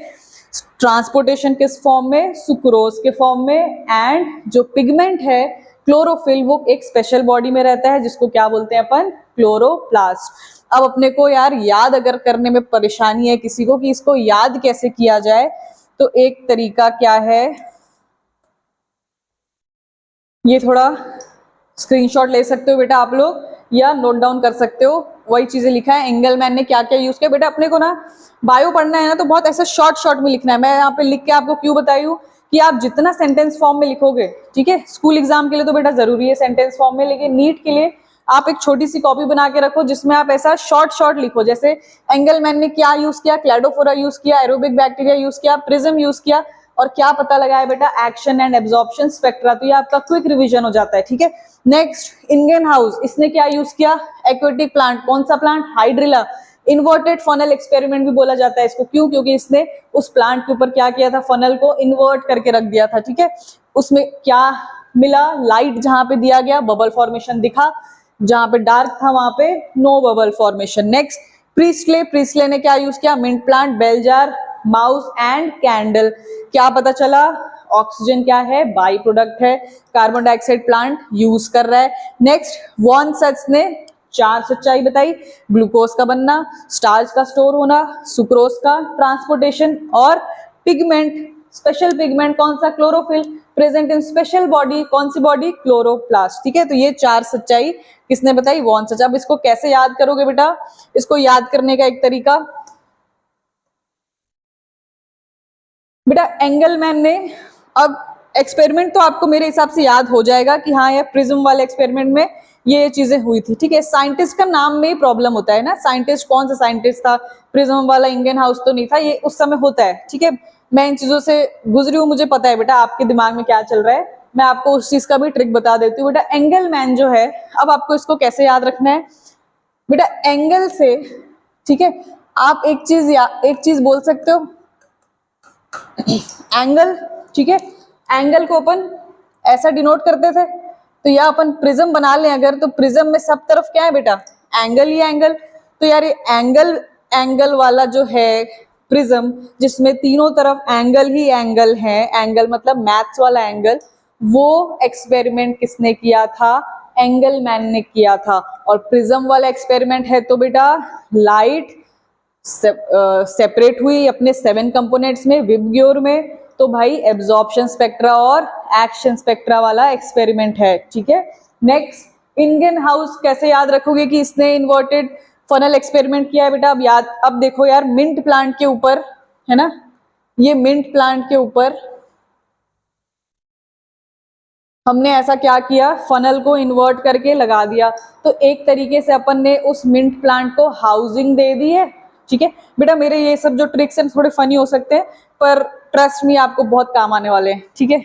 ट्रांसपोर्टेशन किस फॉर्म में, सुक्रोज के फॉर्म में, एंड जो पिगमेंट है क्लोरोफिल वो एक स्पेशल बॉडी में रहता है, जिसको क्या बोलते हैं अपन, क्लोरोप्लास्ट। अब अपने को यार याद अगर करने में परेशानी है किसी को कि इसको याद कैसे किया जाए, तो एक तरीका क्या है, ये थोड़ा स्क्रीनशॉट ले सकते हो बेटा आप लोग, या नोट डाउन कर सकते हो। वही चीजें लिखा है, एंगलमैन ने क्या क्या यूज किया। बेटा अपने को ना बायो पढ़ना है ना, तो बहुत ऐसा शॉर्ट में लिखना है। मैं यहाँ पे लिख के आपको क्यों बताई हूँ कि आप जितना सेंटेंस फॉर्म में लिखोगे, ठीक है, स्कूल एग्जाम के लिए तो बेटा जरूरी है सेंटेंस फॉर्म में, लेकिन नीट के लिए आप एक छोटी सी कॉपी बना के रखो जिसमें आप ऐसा शॉर्ट लिखो। जैसे एंगलमैन ने क्या यूज किया, क्लैडोफोरा यूज किया, एरोबिक बैक्टीरिया यूज किया, प्रिज्म यूज किया, और क्या पता लगाया बेटा, एक्शन एंड एब्जॉर्प्शन स्पेक्ट्रा। तो ये आपका क्विक रिवीजन हो जाता है, ठीक है। नेक्स्ट, इंगेन हाउस, इसने क्या यूज किया, एक्वेटिक प्लांट। कौन सा plant, hydrilla. Inverted funnel experiment भी बोला जाता है इसको, क्यों? क्योंकि इसने उस प्लांट के ऊपर क्या किया था, फनल को इन्वर्ट करके रख दिया था, ठीक है। उसमें क्या मिला, लाइट जहां पे दिया गया बबल फॉर्मेशन दिखा, जहां पे डार्क था वहां पे no bubble formation. Next Priestley ने क्या यूज किया, mint plant, bell jar, mouse and candle. क्या पता चला, ऑक्सीजन क्या है, बाई प्रोडक्ट है, कार्बन डाइऑक्साइड प्लांट यूज कर रहा है। नेक्स्ट वॉन सच ने 4 सच्चाई बताई, ग्लूकोज का बनना, स्टार्च का स्टोर होना, सुक्रोज का ट्रांसपोर्टेशन, और पिगमेंट, स्पेशल पिगमेंट कौन सा, chlorophyll, present in special body, कौन सी बॉडी, क्लोरोप्लास्ट, ठीक है। तो ये 4 सच्चाई किसने बताई, वॉन सच। अब इसको कैसे याद करोगे बेटा, इसको याद करने का एक तरीका, बेटा एंगलमैन ने, अब एक्सपेरिमेंट तो आपको मेरे हिसाब से याद हो जाएगा कि हाँ ये प्रिज्म वाले एक्सपेरिमेंट में ये चीजें हुई थी, ठीक है। साइंटिस्ट का नाम में ही प्रॉब्लम होता है ना, साइंटिस्ट कौन सा साइंटिस्ट था, प्रिज्म वाला इंडियन हाउस तो नहीं था, ये उस समय होता है, ठीक है। मैं इन चीजों से गुजरी हूँ, मुझे पता है बेटा आपके दिमाग में क्या चल रहा है, मैं आपको उस चीज का भी ट्रिक बता देती हूँ। बेटा एंगलमैन जो है, अब आपको इसको कैसे याद रखना है बेटा, एंगल से, ठीक है, आप एक चीज बोल सकते हो, एंगल, ठीक है, एंगल को अपन ऐसा डिनोट करते थे, तो या अपन प्रिज्म बना लें अगर, तो प्रिज्म में सब तरफ क्या है बेटा, एंगल ही एंगल। तो यार ये एंगल वाला जो है प्रिज्म, जिसमें तीनों तरफ एंगल ही एंगल है, एंगल मतलब मैथ्स वाला एंगल, वो एक्सपेरिमेंट किसने किया था, एंगलमैन ने किया था। और प्रिज्म वाला एक्सपेरिमेंट है तो बेटा लाइट सेपरेट हुई अपने 7 कंपोनेंट्स में, विबग्योर में, तो भाई एब्जॉर्प्शन स्पेक्ट्रा और एक्शन स्पेक्ट्रा वाला एक्सपेरिमेंट है, ठीक है। नेक्स्ट इंडियन हाउस कैसे याद रखोगे कि इसने इन्वर्टेड फनल एक्सपेरिमेंट किया है बेटा, अब देखो यार, मिंट प्लांट के ऊपर है ना, ये मिंट प्लांट के ऊपर हमने ऐसा क्या किया, फनल को इन्वर्ट करके लगा दिया, तो एक तरीके से अपन ने उस मिंट प्लांट को हाउसिंग दे दी है, ठीक है। बेटा मेरे ये सब जो ट्रिक्स हैं थोड़े फनी हो सकते हैं, पर ट्रस्ट मी आपको बहुत काम आने वाले हैं, ठीक है।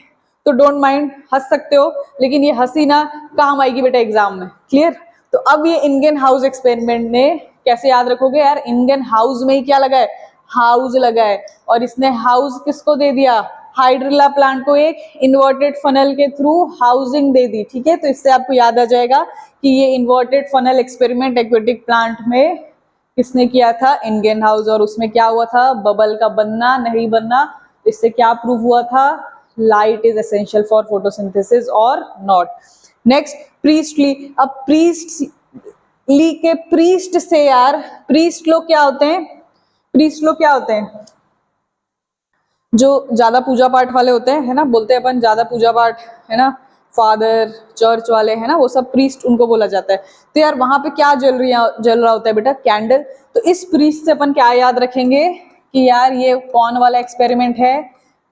तो डोंट माइंड, हंस सकते हो, लेकिन ये हंसी ना काम आएगी बेटा एग्जाम में, क्लियर। तो अब ये इंडियन हाउस एक्सपेरिमेंट ने कैसे याद रखोगे यार, इंडियन हाउस में ही क्या लगा है, हाउस लगा है, और इसने हाउस किसको दे दिया, हाइड्रिला प्लांट को एक इन्वर्टेड फनल के थ्रू हाउसिंग दे दी, ठीक है। तो इससे आपको याद आ जाएगा कि ये inverted funnel experiment aquatic plant में किसने किया था, इंडियन हाउस। और उसमें क्या हुआ था, बबल का बनना नहीं बनना, इससे क्या प्रूव हुआ था, light is essential for photosynthesis और नॉट। नेक्स्ट प्रीस्टली, अब प्रीस्टली के प्रीस्ट से यार, प्रीस्ट लोग क्या होते हैं, प्रीस्ट लोग क्या होते हैं, जो ज्यादा पूजा पाठ वाले होते हैं, है ना, बोलते हैं अपन ज्यादा पूजा पाठ, है ना, फादर चर्च वाले, है ना, वो सब प्रीस्ट उनको बोला जाता है। तो यार वहां पे क्या जल रहा होता है बेटा, कैंडल। तो इस प्रीस्ट से अपन क्या याद रखेंगे कि यार ये कौन वाला एक्सपेरिमेंट है,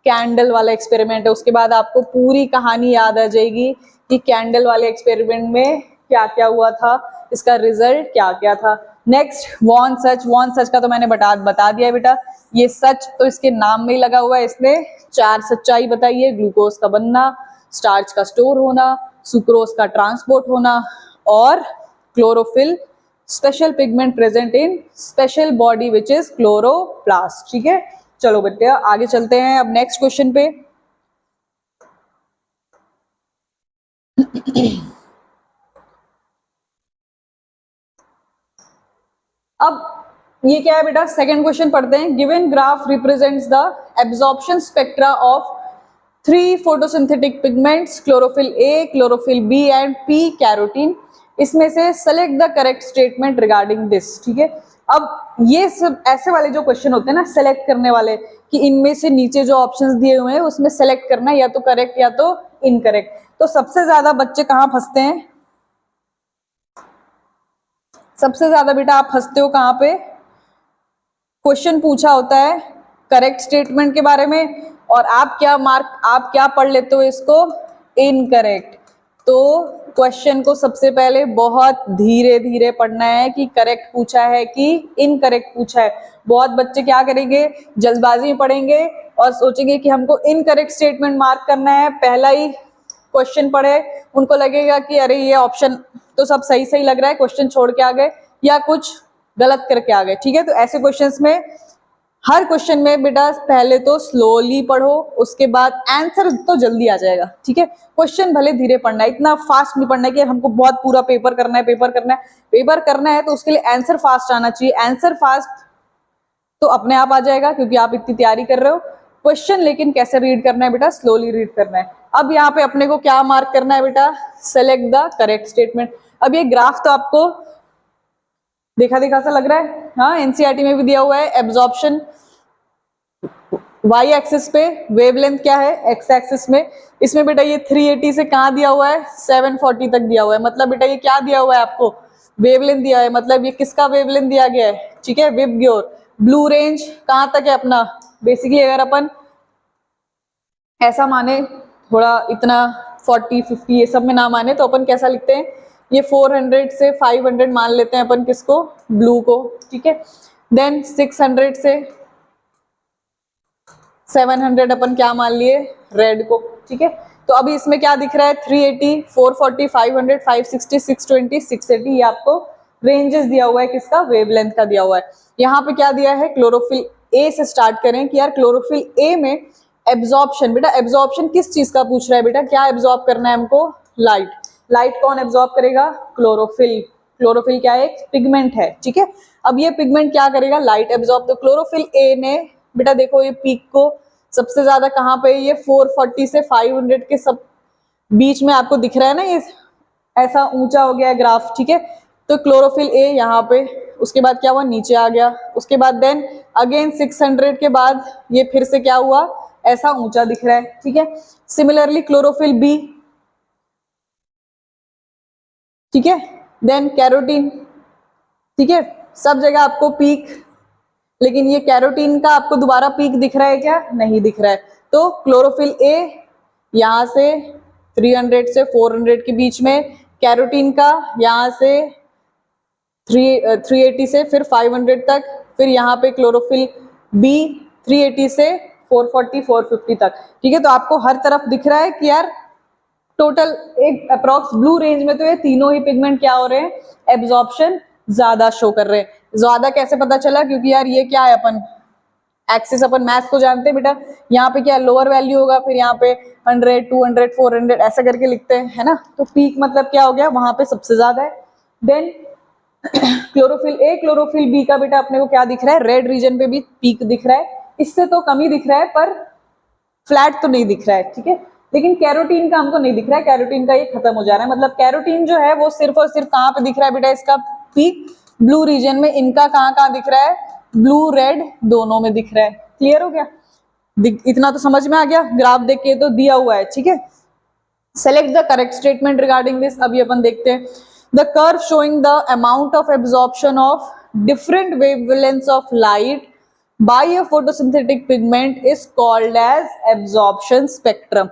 कैंडल वाला एक्सपेरिमेंट है। उसके बाद आपको पूरी कहानी याद आ जाएगी कि कैंडल वाले एक्सपेरिमेंट में क्या क्या हुआ था, इसका रिजल्ट क्या क्या था। नेक्स्ट वॉन सच का तो मैंने बता दिया बेटा, ये सच तो इसके नाम में ही लगा हुआ है, इसने 4 सच्चाई बताई है, ग्लूकोज का बनना, स्टार्च का स्टोर होना, सुक्रोज का ट्रांसपोर्ट होना, और chlorophyll, special pigment present in special body which is chloroplast, ठीक है। चलो बेटे आगे चलते हैं अब नेक्स्ट क्वेश्चन पे। अब ये क्या है बेटा, सेकंड क्वेश्चन पढ़ते हैं। Given graph represents the absorption spectra of 3 photosynthetic pigments, chlorophyll a, chlorophyll b and P carotene. इसमें से select the correct statement regarding this, ठीक है। अब ये सब ऐसे वाले जो क्वेश्चन होते हैं ना, सेलेक्ट करने वाले, कि इनमें से नीचे जो ऑप्शंस दिए हुए हैं उसमें सेलेक्ट करना या तो करेक्ट या तो इनकरेक्ट। तो सबसे ज्यादा बच्चे कहाँ फंसते हैं, सबसे ज्यादा बेटा आप फंसते हो कहाँ पे, क्वेश्चन पूछा होता है करेक्ट स्टेटमेंट के बारे में, और आप क्या पढ़ लेते हो इसको, इनकरेक्ट। तो क्वेश्चन को सबसे पहले बहुत धीरे धीरे पढ़ना है कि करेक्ट पूछा है कि इनकरेक्ट पूछा है। बहुत बच्चे क्या करेंगे, जल्दबाजी में पढ़ेंगे और सोचेंगे कि हमको इनकरेक्ट स्टेटमेंट मार्क करना है, पहला ही क्वेश्चन पढ़े, उनको लगेगा कि अरे ये ऑप्शन तो सब सही सही लग रहा है, क्वेश्चन छोड़ के आ गए, या कुछ गलत करके आ गए, ठीक है। तो ऐसे क्वेश्चंस में, हर क्वेश्चन में बेटा पहले तो स्लोली पढ़ो, उसके बाद आंसर तो जल्दी आ जाएगा, ठीक है। क्वेश्चन भले धीरे पढ़ना है, इतना फास्ट नहीं पढ़ना है कि हमको बहुत पूरा पेपर करना है, पेपर करना है तो उसके लिए आंसर फास्ट आना चाहिए। आंसर फास्ट तो अपने आप आ जाएगा क्योंकि आप इतनी तैयारी कर रहे हो। क्वेश्चन लेकिन कैसे रीड करना है बेटा, स्लोली रीड करना है। अब यहाँ पे अपने को क्या मार्क करना है बेटा, सेलेक्ट द करेक्ट स्टेटमेंट। अब ये ग्राफ तो आपको देखा देखा सा लग रहा है, हाँ, एनसीईआरटी में भी दिया हुआ है। एब्जॉर्प्शन वाई एक्सिस पे, वेवलेंथ क्या है एक्स एक्सिस में। इसमें बेटा ये 380 से कहाँ दिया हुआ है, 740 तक दिया हुआ है। मतलब बेटा ये क्या दिया हुआ है आपको, वेवलेंथ दिया है, मतलब ये किसका वेवलेंथ दिया गया है, ठीक है, विबग्योर। ब्लू रेंज कहाँ तक है अपना, बेसिकली अगर अपन ऐसा माने, थोड़ा इतना 40 50 ये सब में ना माने, तो अपन कैसा लिखते हैं, ये 400 से 500 मान लेते हैं अपन किसको, ब्लू को, ठीक है। देन 600 से 700 अपन क्या मान लिए, रेड को, ठीक है। तो अभी इसमें क्या दिख रहा है, 380, 440, 500, 560, 620, 680, ये आपको रेंजेस दिया हुआ है किसका, वेवलेंथ का दिया हुआ है। यहाँ पे क्या दिया है, क्लोरोफिल ए से स्टार्ट करें कि यार क्लोरोफिल ए में एब्जॉर्प्शन, बेटा एब्जॉर्प्शन किस चीज का पूछ रहा है बेटा, क्या एब्जॉर्ब करना है हमको, लाइट। लाइट कौन एब्जॉर्ब करेगा, क्लोरोफिल। क्लोरोफिल क्या है, एक पिगमेंट है, ठीक है। अब ये पिगमेंट क्या करेगा, लाइट एब्जॉर्ब। तो क्लोरोफिल ए ने बेटा देखो ये पीक को सबसे ज्यादा कहाँ पे, ये 440 से 500 के सब बीच में आपको दिख रहा है ना, ये ऐसा ऊंचा हो गया ग्राफ, ठीक है। तो क्लोरोफिल ए यहाँ पे, उसके बाद क्या हुआ, नीचे आ गया। उसके बाद देन अगेन 600 के बाद ये फिर से क्या हुआ, ऐसा ऊंचा दिख रहा है, ठीक है। सिमिलरली क्लोरोफिल बी, ठीक है। देन कैरोटीन, ठीक है, सब जगह आपको पीक, लेकिन ये कैरोटीन का आपको दोबारा पीक दिख रहा है क्या, नहीं दिख रहा है। तो क्लोरोफिल ए यहां से 300 से 400 के बीच में, कैरोटीन का यहां से 380 से फिर 500 तक, फिर यहाँ पे क्लोरोफिल बी 380 से 440 450 तक, ठीक है। तो आपको हर तरफ दिख रहा है कि यार टोटल एक अप्रॉक्स ब्लू रेंज में तो ये तीनों ही पिगमेंट क्या हो रहे हैं, एब्जॉर्प्शन ज्यादा शो कर रहे हैं। ज्यादा कैसे पता चला, क्योंकि यार ये क्या है, अपन एक्सिस अपन मैथ्स को जानते हैं बेटा, यहाँ पे क्या लोअर वैल्यू होगा, फिर यहाँ पे 100 200 400 ऐसा करके लिखते हैं, है ना। तो पीक मतलब क्या हो गया, वहां पे सबसे ज्यादा है। Then chlorophyll a chlorophyll b का बेटा अपने को क्या दिख रहा है, रेड रीजन पे भी पीक दिख रहा है, इससे तो कम ही दिख रहा है पर फ्लैट तो नहीं दिख रहा है, ठीक है। लेकिन कैरोटीन का हमको नहीं दिख रहा है, कैरोटीन का ये खत्म हो जा रहा है। मतलब कैरोटीन जो है वो सिर्फ और सिर्फ कहाँ पे दिख रहा है बेटा, इसका पीक ब्लू रीजन में। इनका कहाँ कहाँ दिख रहा है, ब्लू रेड दोनों में दिख रहा है। क्लियर हो गया, इतना तो समझ में आ गया, ग्राफ देख के तो दिया हुआ है, ठीक है। Select the correct statement regarding this. अभी अपन देखते हैं, the curve showing the amount of absorption of different wavelengths of light by a photosynthetic pigment is called as absorption spectrum।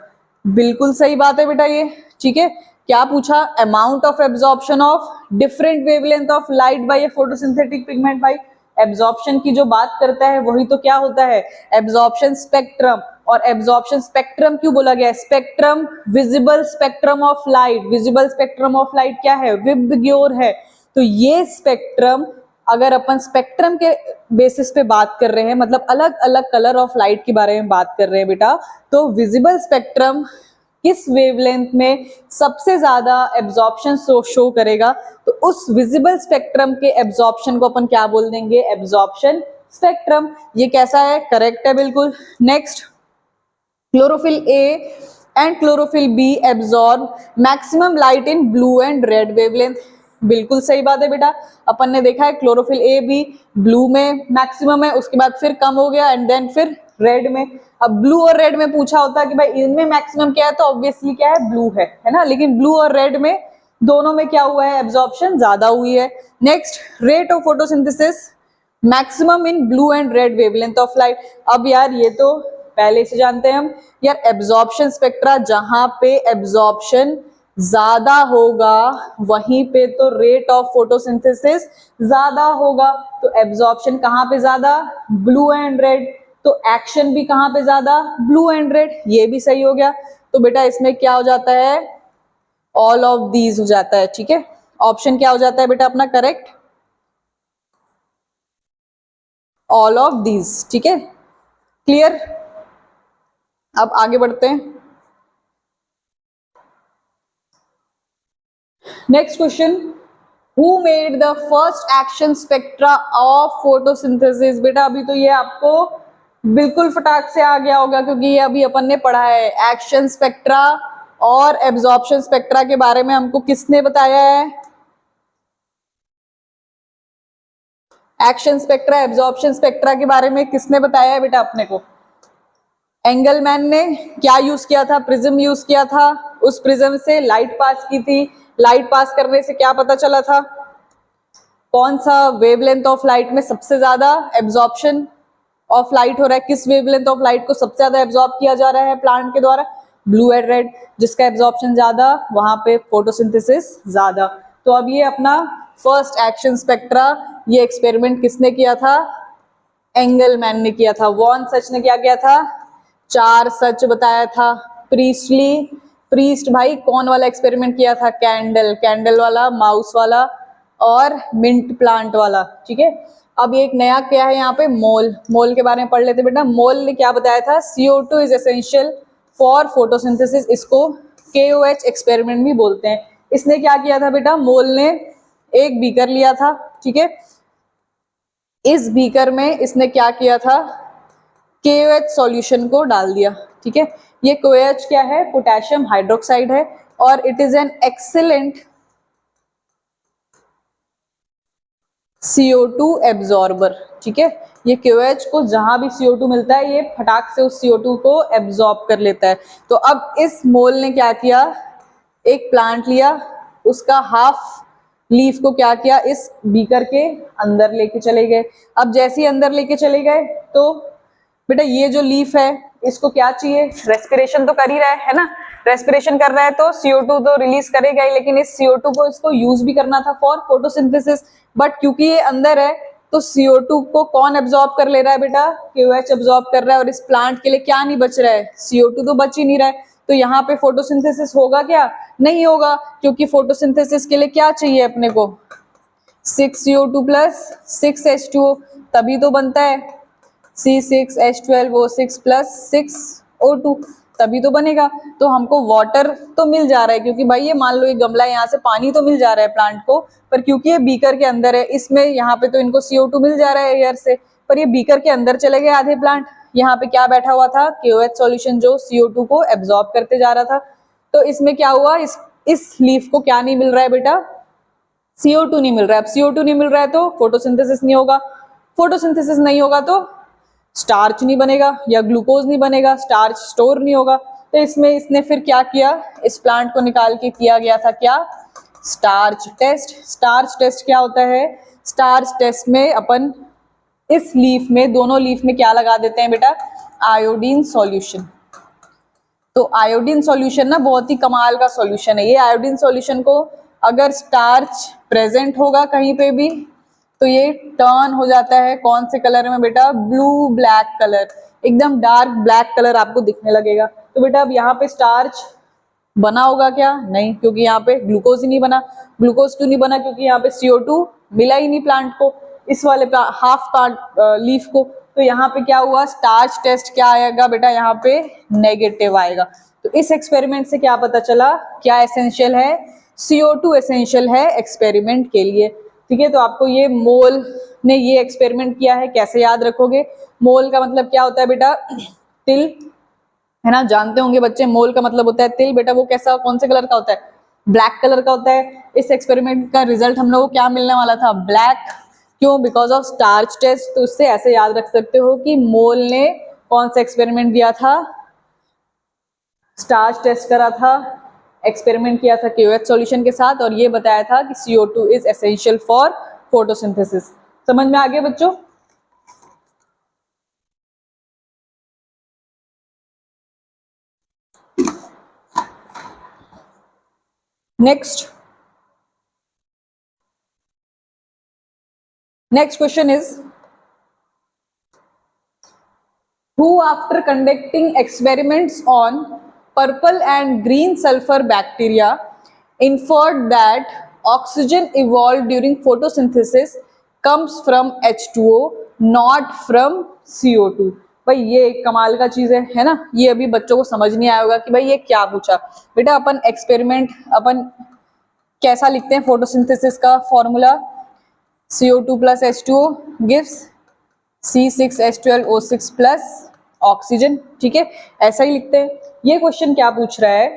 बिल्कुल सही बात है बेटा ये, ठीक है। क्या पूछा, amount of absorption of different wavelength of light by A photosynthetic pigment. Bye absorption की जो बात करता है वही तो क्या होता है, एब्जॉर्प्शन स्पेक्ट्रम। और एब्जॉर्प्शन स्पेक्ट्रम क्यों बोला गया, spectrum visible spectrum of light. Visible spectrum of light क्या है, विबग्योर है। तो ये स्पेक्ट्रम, अगर अपन स्पेक्ट्रम के बेसिस पे बात कर रहे हैं, मतलब अलग अलग कलर ऑफ लाइट के बारे में बात कर रहे हैं बेटा, तो विजिबल स्पेक्ट्रम किस वेवलेंथ में सबसे ज्यादा एब्जॉर्प्शन शो करेगा, तो उस विजिबल स्पेक्ट्रम के एब्जॉर्प्शन को अपन क्या बोल देंगे, एब्जॉर्प्शन स्पेक्ट्रम। ये कैसा है, करेक्ट है बिल्कुल। Next, chlorophyll a and chlorophyll be absorb maximum light in blue and red wavelength. बिल्कुल सही बात है बेटा, अपन ने देखा है क्लोरोफिल ए भी ब्लू में मैक्सिमम है, उसके बाद फिर कम हो गया एंड देन फिर रेड में। अब ब्लू और रेड में पूछा होता है कि भाई इनमें मैक्सिमम क्या है, तो ऑब्वियसली क्या है, ब्लू है ना। लेकिन ब्लू और रेड में दोनों में क्या हुआ है, एब्जॉर्प्शन ज्यादा हुई है। Next, rate of photosynthesis maximum in blue and red wavelength of light. अब यार ये तो पहले से जानते हैं हम, यार एब्जॉर्प्शन स्पेक्ट्रा जहां पे एब्जॉर्प्शन ज्यादा होगा वहीं पे तो रेट ऑफ फोटोसिंथेसिस ज्यादा होगा। तो एब्जॉर्प्शन कहाँ पे ज्यादा, ब्लू एंड रेड, तो एक्शन भी कहाँ पे ज्यादा, ब्लू एंड रेड। ये भी सही हो गया। तो बेटा इसमें क्या हो जाता है, ऑल ऑफ दीज हो जाता है, ठीक है। ऑप्शन क्या हो जाता है बेटा अपना करेक्ट। All of these. ठीक है, क्लियर। अब आगे बढ़ते हैं। Next question, who made the first action spectra of photosynthesis. बेटा अभी तो ये आपको बिल्कुल फटाक से आ गया होगा, क्योंकि ये अभी अपन ने पढ़ा है। एक्शन स्पेक्ट्रा और एब्जॉर्प्शन स्पेक्ट्रा के बारे में हमको किसने बताया है? एक्शन स्पेक्ट्रा, एब्जॉर्प्शन स्पेक्ट्रा के बारे में किसने बताया है बेटा अपने को? एंगलमैन ने क्या यूज किया था? प्रिज्म यूज किया था। उस प्रिज्म से लाइट पास की थी। लाइट पास करने से क्या पता चला था? कौन सा वेवलेंथ ऑफ लाइट में सबसे ज्यादा एब्जॉर्प्शन ऑफ लाइट हो रहा है? किस वेवलेंथ ऑफ लाइट को सबसे ज्यादा एब्जॉर्ब किया जा रहा है प्लांट के द्वारा? Blue and red. जिसका एब्जॉर्प्शन ज्यादा, वहां पे फोटोसिंथेसिस ज्यादा। तो अब ये अपना फर्स्ट एक्शन स्पेक्ट्रा, ये एक्सपेरिमेंट किसने किया था? एंगलमैन ने किया था। वॉन सच ने क्या किया था? 4 सच बताया था। प्रीस्ट भाई कौन वाला एक्सपेरिमेंट किया था? कैंडल वाला, माउस वाला और मिंट प्लांट वाला। ठीक है, अब एक नया क्या है यहाँ पे? मोल के बारे में पढ़ लेते बेटा। मोल ने क्या बताया था? CO2 is essential for photosynthesis. इसको KOH एक्सपेरिमेंट भी बोलते हैं। इसने क्या किया था बेटा? मोल ने एक बीकर लिया था। ठीक है, इस बीकर में इसने क्या किया था? KOH सॉल्यूशन को डाल दिया। ठीक है, ये KOH क्या है? पोटेशियम हाइड्रोक्साइड है और it is an excellent CO2 absorber. ठीक है, ये KOH को जहां भी CO2 मिलता है ये फटाक से उस CO2 को एब्जॉर्ब कर लेता है। तो अब इस मोल ने क्या किया? एक प्लांट लिया, उसका हाफ लीफ को क्या किया? इस बीकर के अंदर लेके चले गए। अब जैसे ही अंदर लेके चले गए तो बेटा ये जो लीफ है इसको क्या चाहिए? रेस्पिरेशन तो कर ही रहा है ना। रेस्पिरेशन कर रहा है तो CO2 तो रिलीज करेगा ही, लेकिन इस CO2 को इसको यूज भी करना था फॉर फोटोसिंथेसिस। बट क्योंकि ये अंदर है तो CO2 को कौन एब्जॉर्ब कर ले रहा है बेटा? KOH एब्जॉर्ब कर रहा है। और इस प्लांट के लिए क्या नहीं बच रहा है? CO2 तो बच ही नहीं रहा है। तो यहाँ पे फोटोसिंथेसिस होगा क्या? नहीं होगा, क्योंकि फोटोसिंथेसिस के लिए क्या चाहिए अपने को? 6CO2 प्लस 6H2O, तभी तो बनता है C6H12O6 प्लस 6O2, तभी तो बनेगा। तो हमको वाटर तो मिल जा रहा है, क्योंकि भाई ये मान लो ये गमला, यहाँ से पानी तो मिल जा रहा है प्लांट को, पर क्योंकि ये बीकर के अंदर है, इसमें यहाँ पे तो इनको CO2 मिल जा रहा है एयर से, पर ये बीकर के अंदर चले गए आधे प्लांट। यहाँ पे क्या बैठा हुआ था? KOH सॉल्यूशन जो CO2 को एब्जॉर्ब करते जा रहा था। तो इसमें क्या हुआ? इस लीफ को क्या नहीं मिल रहा है बेटा? CO2 नहीं मिल रहा है। अब CO2 नहीं मिल रहा है तो फोटोसिंथेसिस नहीं होगा। फोटोसिंथेसिस नहीं होगा तो स्टार्च नहीं बनेगा या ग्लूकोज नहीं बनेगा, स्टार्च स्टोर नहीं होगा। तो इसमें इसने फिर क्या किया? इस प्लांट को निकाल के किया गया था क्या? Starch test. स्टार्च टेस्ट क्या होता है? स्टार्च टेस्ट में अपन इस लीफ में, दोनों लीफ में क्या लगा देते हैं बेटा? Iodine solution. तो आयोडीन सॉल्यूशन ना बहुत ही कमाल का सॉल्यूशन है। ये आयोडीन सॉल्यूशन को अगर स्टार्च प्रेजेंट होगा कहीं पे भी तो ये टर्न हो जाता है कौन से कलर में बेटा? ब्लू ब्लैक कलर, एकदम डार्क ब्लैक कलर आपको दिखने लगेगा। तो बेटा अब यहाँ पे स्टार्च बना होगा क्या? नहीं, क्योंकि यहाँ पे ग्लूकोज ही नहीं बना। ग्लूकोज क्यों नहीं बना? क्योंकि यहाँ पे CO2 मिला ही नहीं प्लांट को, इस वाले हाफ प्लांट लीफ को। तो यहाँ पे क्या हुआ? स्टार्च टेस्ट क्या आएगा बेटा? यहाँ पे नेगेटिव आएगा। तो इस एक्सपेरिमेंट से क्या पता चला? क्या एसेंशियल है? CO2 एसेंशियल है एक्सपेरिमेंट के लिए। ठीक है, तो आपको ये मोल ने ये एक्सपेरिमेंट किया है, कैसे याद रखोगे? मोल का मतलब क्या होता है बेटा? तिल, है ना, जानते होंगे बच्चे। मोल का मतलब होता है तिल। बेटा वो कैसा, कौन से कलर का होता है? ब्लैक कलर का होता है। इस एक्सपेरिमेंट का रिजल्ट हम लोग को क्या मिलने वाला था? ब्लैक। क्यों? Because of starch test. तो इससे ऐसे याद रख सकते हो कि मोल ने कौन सा एक्सपेरिमेंट दिया था? स्टार्च टेस्ट करा था, एक्सपेरिमेंट किया था KOH सॉल्यूशन के साथ, और ये बताया था कि CO2 is essential for photosynthesis. समझ में आ गया बच्चों? Next question is, who after conducting experiments on purple and green sulfur bacteria inferred that oxygen evolved during photosynthesis comes from H2O not from CO2। भाई ये एक कमाल का चीज है ना। ये अभी बच्चों को समझ नहीं आया होगा कि भाई ये क्या पूछा। बेटा अपन एक्सपेरिमेंट अपन कैसा लिखते हैं, फोटोसिंथेसिस का formula CO2 plus H2O gives C6H12O6 plus oxygen. ठीक है, ऐसा ही लिखते हैं। ये क्वेश्चन क्या पूछ रहा है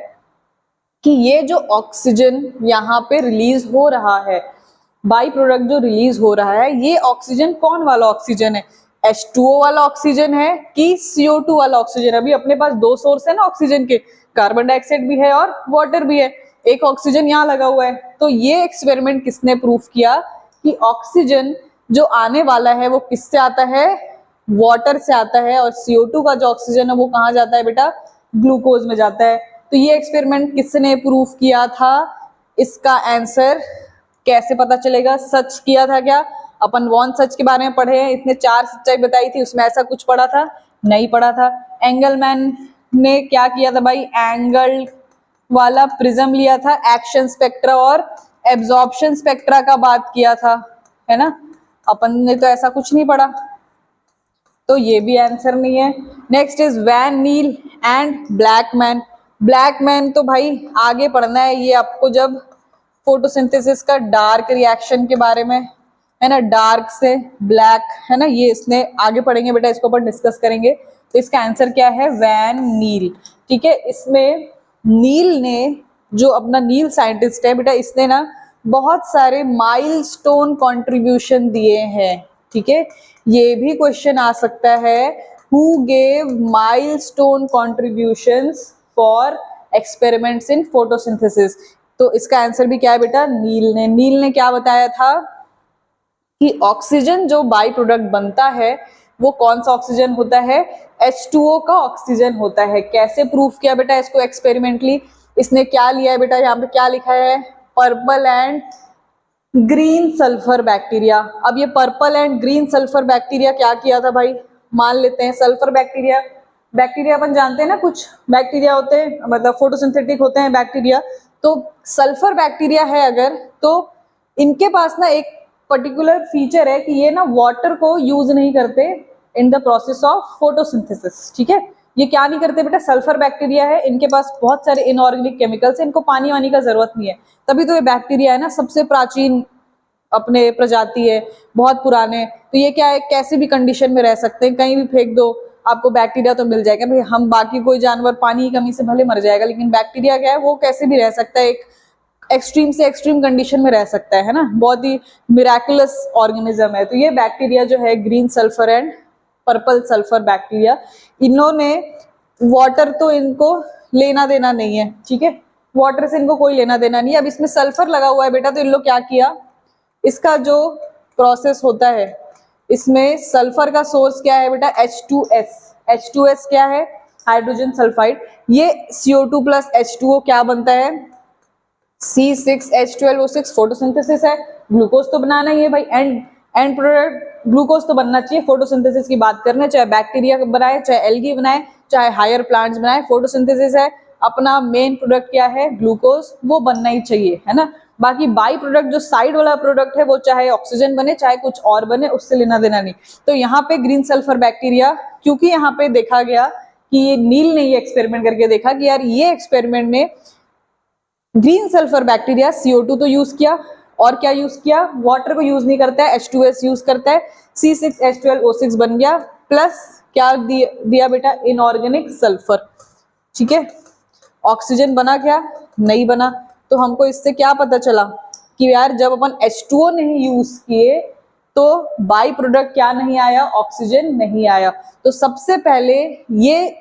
कि ये जो ऑक्सीजन यहाँ पे रिलीज हो रहा है, बाई प्रोडक्ट जो रिलीज हो रहा है, ये ऑक्सीजन कौन वाला ऑक्सीजन है, H2O वाला ऑक्सीजन है कि CO2 वाला ऑक्सीजन। अभी अपने पास दो सोर्स है ना ऑक्सीजन के, कार्बन डाइऑक्साइड भी है और वाटर भी है, एक ऑक्सीजन यहाँ लगा हुआ है। तो ये एक्सपेरिमेंट किसने प्रूफ किया कि ऑक्सीजन जो आने वाला है वो किससे आता है, वाटर से आता है, और CO2 का जो ऑक्सीजन है वो कहाँ जाता है बेटा, ग्लूकोज में जाता है। तो ये एक्सपेरिमेंट किसने प्रूफ किया था, इसका आंसर कैसे पता चलेगा, सच किया था क्या, अपन वॉन सच के बारे में पढ़े हैं, इसने 4 सच्चाई बताई थी, उसमें ऐसा कुछ पढ़ा था, नहीं पढ़ा था। एंगलमैन ने क्या किया था भाई, एंगल वाला प्रिज्म लिया था, एक्शन स्पेक्ट्रा और एब्जॉर्प्शन स्पेक्ट्रा का बात किया था, है ना। अपन ने तो ऐसा कुछ नहीं पढ़ा, तो ये भी आंसर नहीं है। Next is van Niel and Blackman. Blackman तो भाई आगे पढ़ना है, ये आपको जब फोटोसिंथेसिस का डार्क रिएक्शन के बारे में, है ना, डार्क से ब्लैक, है ना, ये इसने आगे पढ़ेंगे बेटा, इसको अपन डिस्कस करेंगे। तो इसका आंसर क्या है, वैन नील। ठीक है, इसमें नील ने, जो अपना नील साइंटिस्ट है बेटा, इसने ना बहुत सारे माइलस्टोन कंट्रीब्यूशन दिए हैं। ठीक है, ये भी क्वेश्चन आ सकता है, who gave milestone contributions for experiments in photosynthesis. तो इसका आंसर भी क्या है बेटा, नील ने। नील ने क्या बताया था कि ऑक्सीजन जो बाई प्रोडक्ट बनता है वो कौन सा ऑक्सीजन होता है, H2O का ऑक्सीजन होता है। कैसे प्रूफ किया बेटा इसको एक्सपेरिमेंटली, इसने क्या लिया है बेटा, यहाँ पे क्या लिखा है, purple and green sulphur bacteria. अब ये purple and green sulphur bacteria क्या किया था भाई, मान लेते हैं सल्फर बैक्टीरिया, बैक्टीरिया अपन जानते हैं ना, कुछ बैक्टीरिया होते हैं मतलब फोटोसिंथेटिक होते हैं बैक्टीरिया। तो सल्फर बैक्टीरिया है अगर, तो इनके पास ना एक पर्टिकुलर फीचर है कि ये ना वाटर को यूज नहीं करते in the process of photosynthesis. ठीक है, ये क्या नहीं करते बेटा, सल्फर बैक्टीरिया है, इनके पास बहुत सारे इनऑर्गेनिक केमिकल्स है, इनको पानी वानी का जरूरत नहीं है, तभी तो ये बैक्टीरिया है ना, सबसे प्राचीन अपने प्रजाति है, बहुत पुराने। तो ये क्या है, कैसे भी कंडीशन में रह सकते हैं, कहीं भी फेंक दो आपको बैक्टीरिया तो मिल जाएगा। भाई हम बाकी कोई जानवर पानी की कमी से भले मर जाएगा, लेकिन बैक्टीरिया क्या है, वो कैसे भी रह सकता है, एक एक्सट्रीम से एक्सट्रीम कंडीशन में रह सकता है ना, बहुत ही मिराकुलस ऑर्गेनिज्म है। तो ये बैक्टीरिया जो है green sulphur and purple sulphur bacteria, इन्होंने वाटर तो इनको लेना देना नहीं है। ठीक है, वाटर से इनको कोई लेना देना नहीं है। अब इसमें सल्फर लगा हुआ है बेटा, तो इन लोग क्या किया, इसका जो प्रोसेस होता है, इसमें सल्फर का सोर्स क्या है बेटा, H2S। H2S क्या है, हाइड्रोजन सल्फाइड। ये CO2 प्लस H2O क्या बनता है, C6H12O6, फोटोसिंथेसिस है, ग्लूकोज तो बनाना ही है भाई, एंड प्रोडक्ट ग्लूकोज तो बनना चाहिए। फोटोसिंथेसिस की बात करने, चाहे बैक्टीरिया बनाए, चाहे एल्गी बनाए, चाहे हायर प्लांट्स बनाए, फोटोसिंथेसिस है, अपना मेन प्रोडक्ट क्या है, ग्लूकोज, वो बनना ही चाहिए, है ना। बाकी बाई प्रोडक्ट जो साइड वाला प्रोडक्ट है, वो चाहे ऑक्सीजन बने चाहे कुछ और बने, उससे लेना देना नहीं। तो यहाँ पे ग्रीन सल्फर बैक्टीरिया, क्योंकि यहाँ पे देखा गया कि ये नील ने ये एक्सपेरिमेंट करके देखा कि यार ये एक्सपेरिमेंट में ग्रीन सल्फर बैक्टीरिया CO2 तो यूज किया, और क्या यूज किया, वाटर को यूज नहीं करता है, H2S यूज करता है, C6H12O6 बन गया, प्लस क्या दिया बेटा, इनऑर्गेनिक सल्फर। ठीक है, ऑक्सीजन बना क्या, नहीं बना। तो हमको इससे क्या पता चला कि यार जब अपन H2O नहीं यूज किए तो बाई प्रोडक्ट क्या नहीं आया, ऑक्सीजन नहीं आया। तो सबसे पहले ये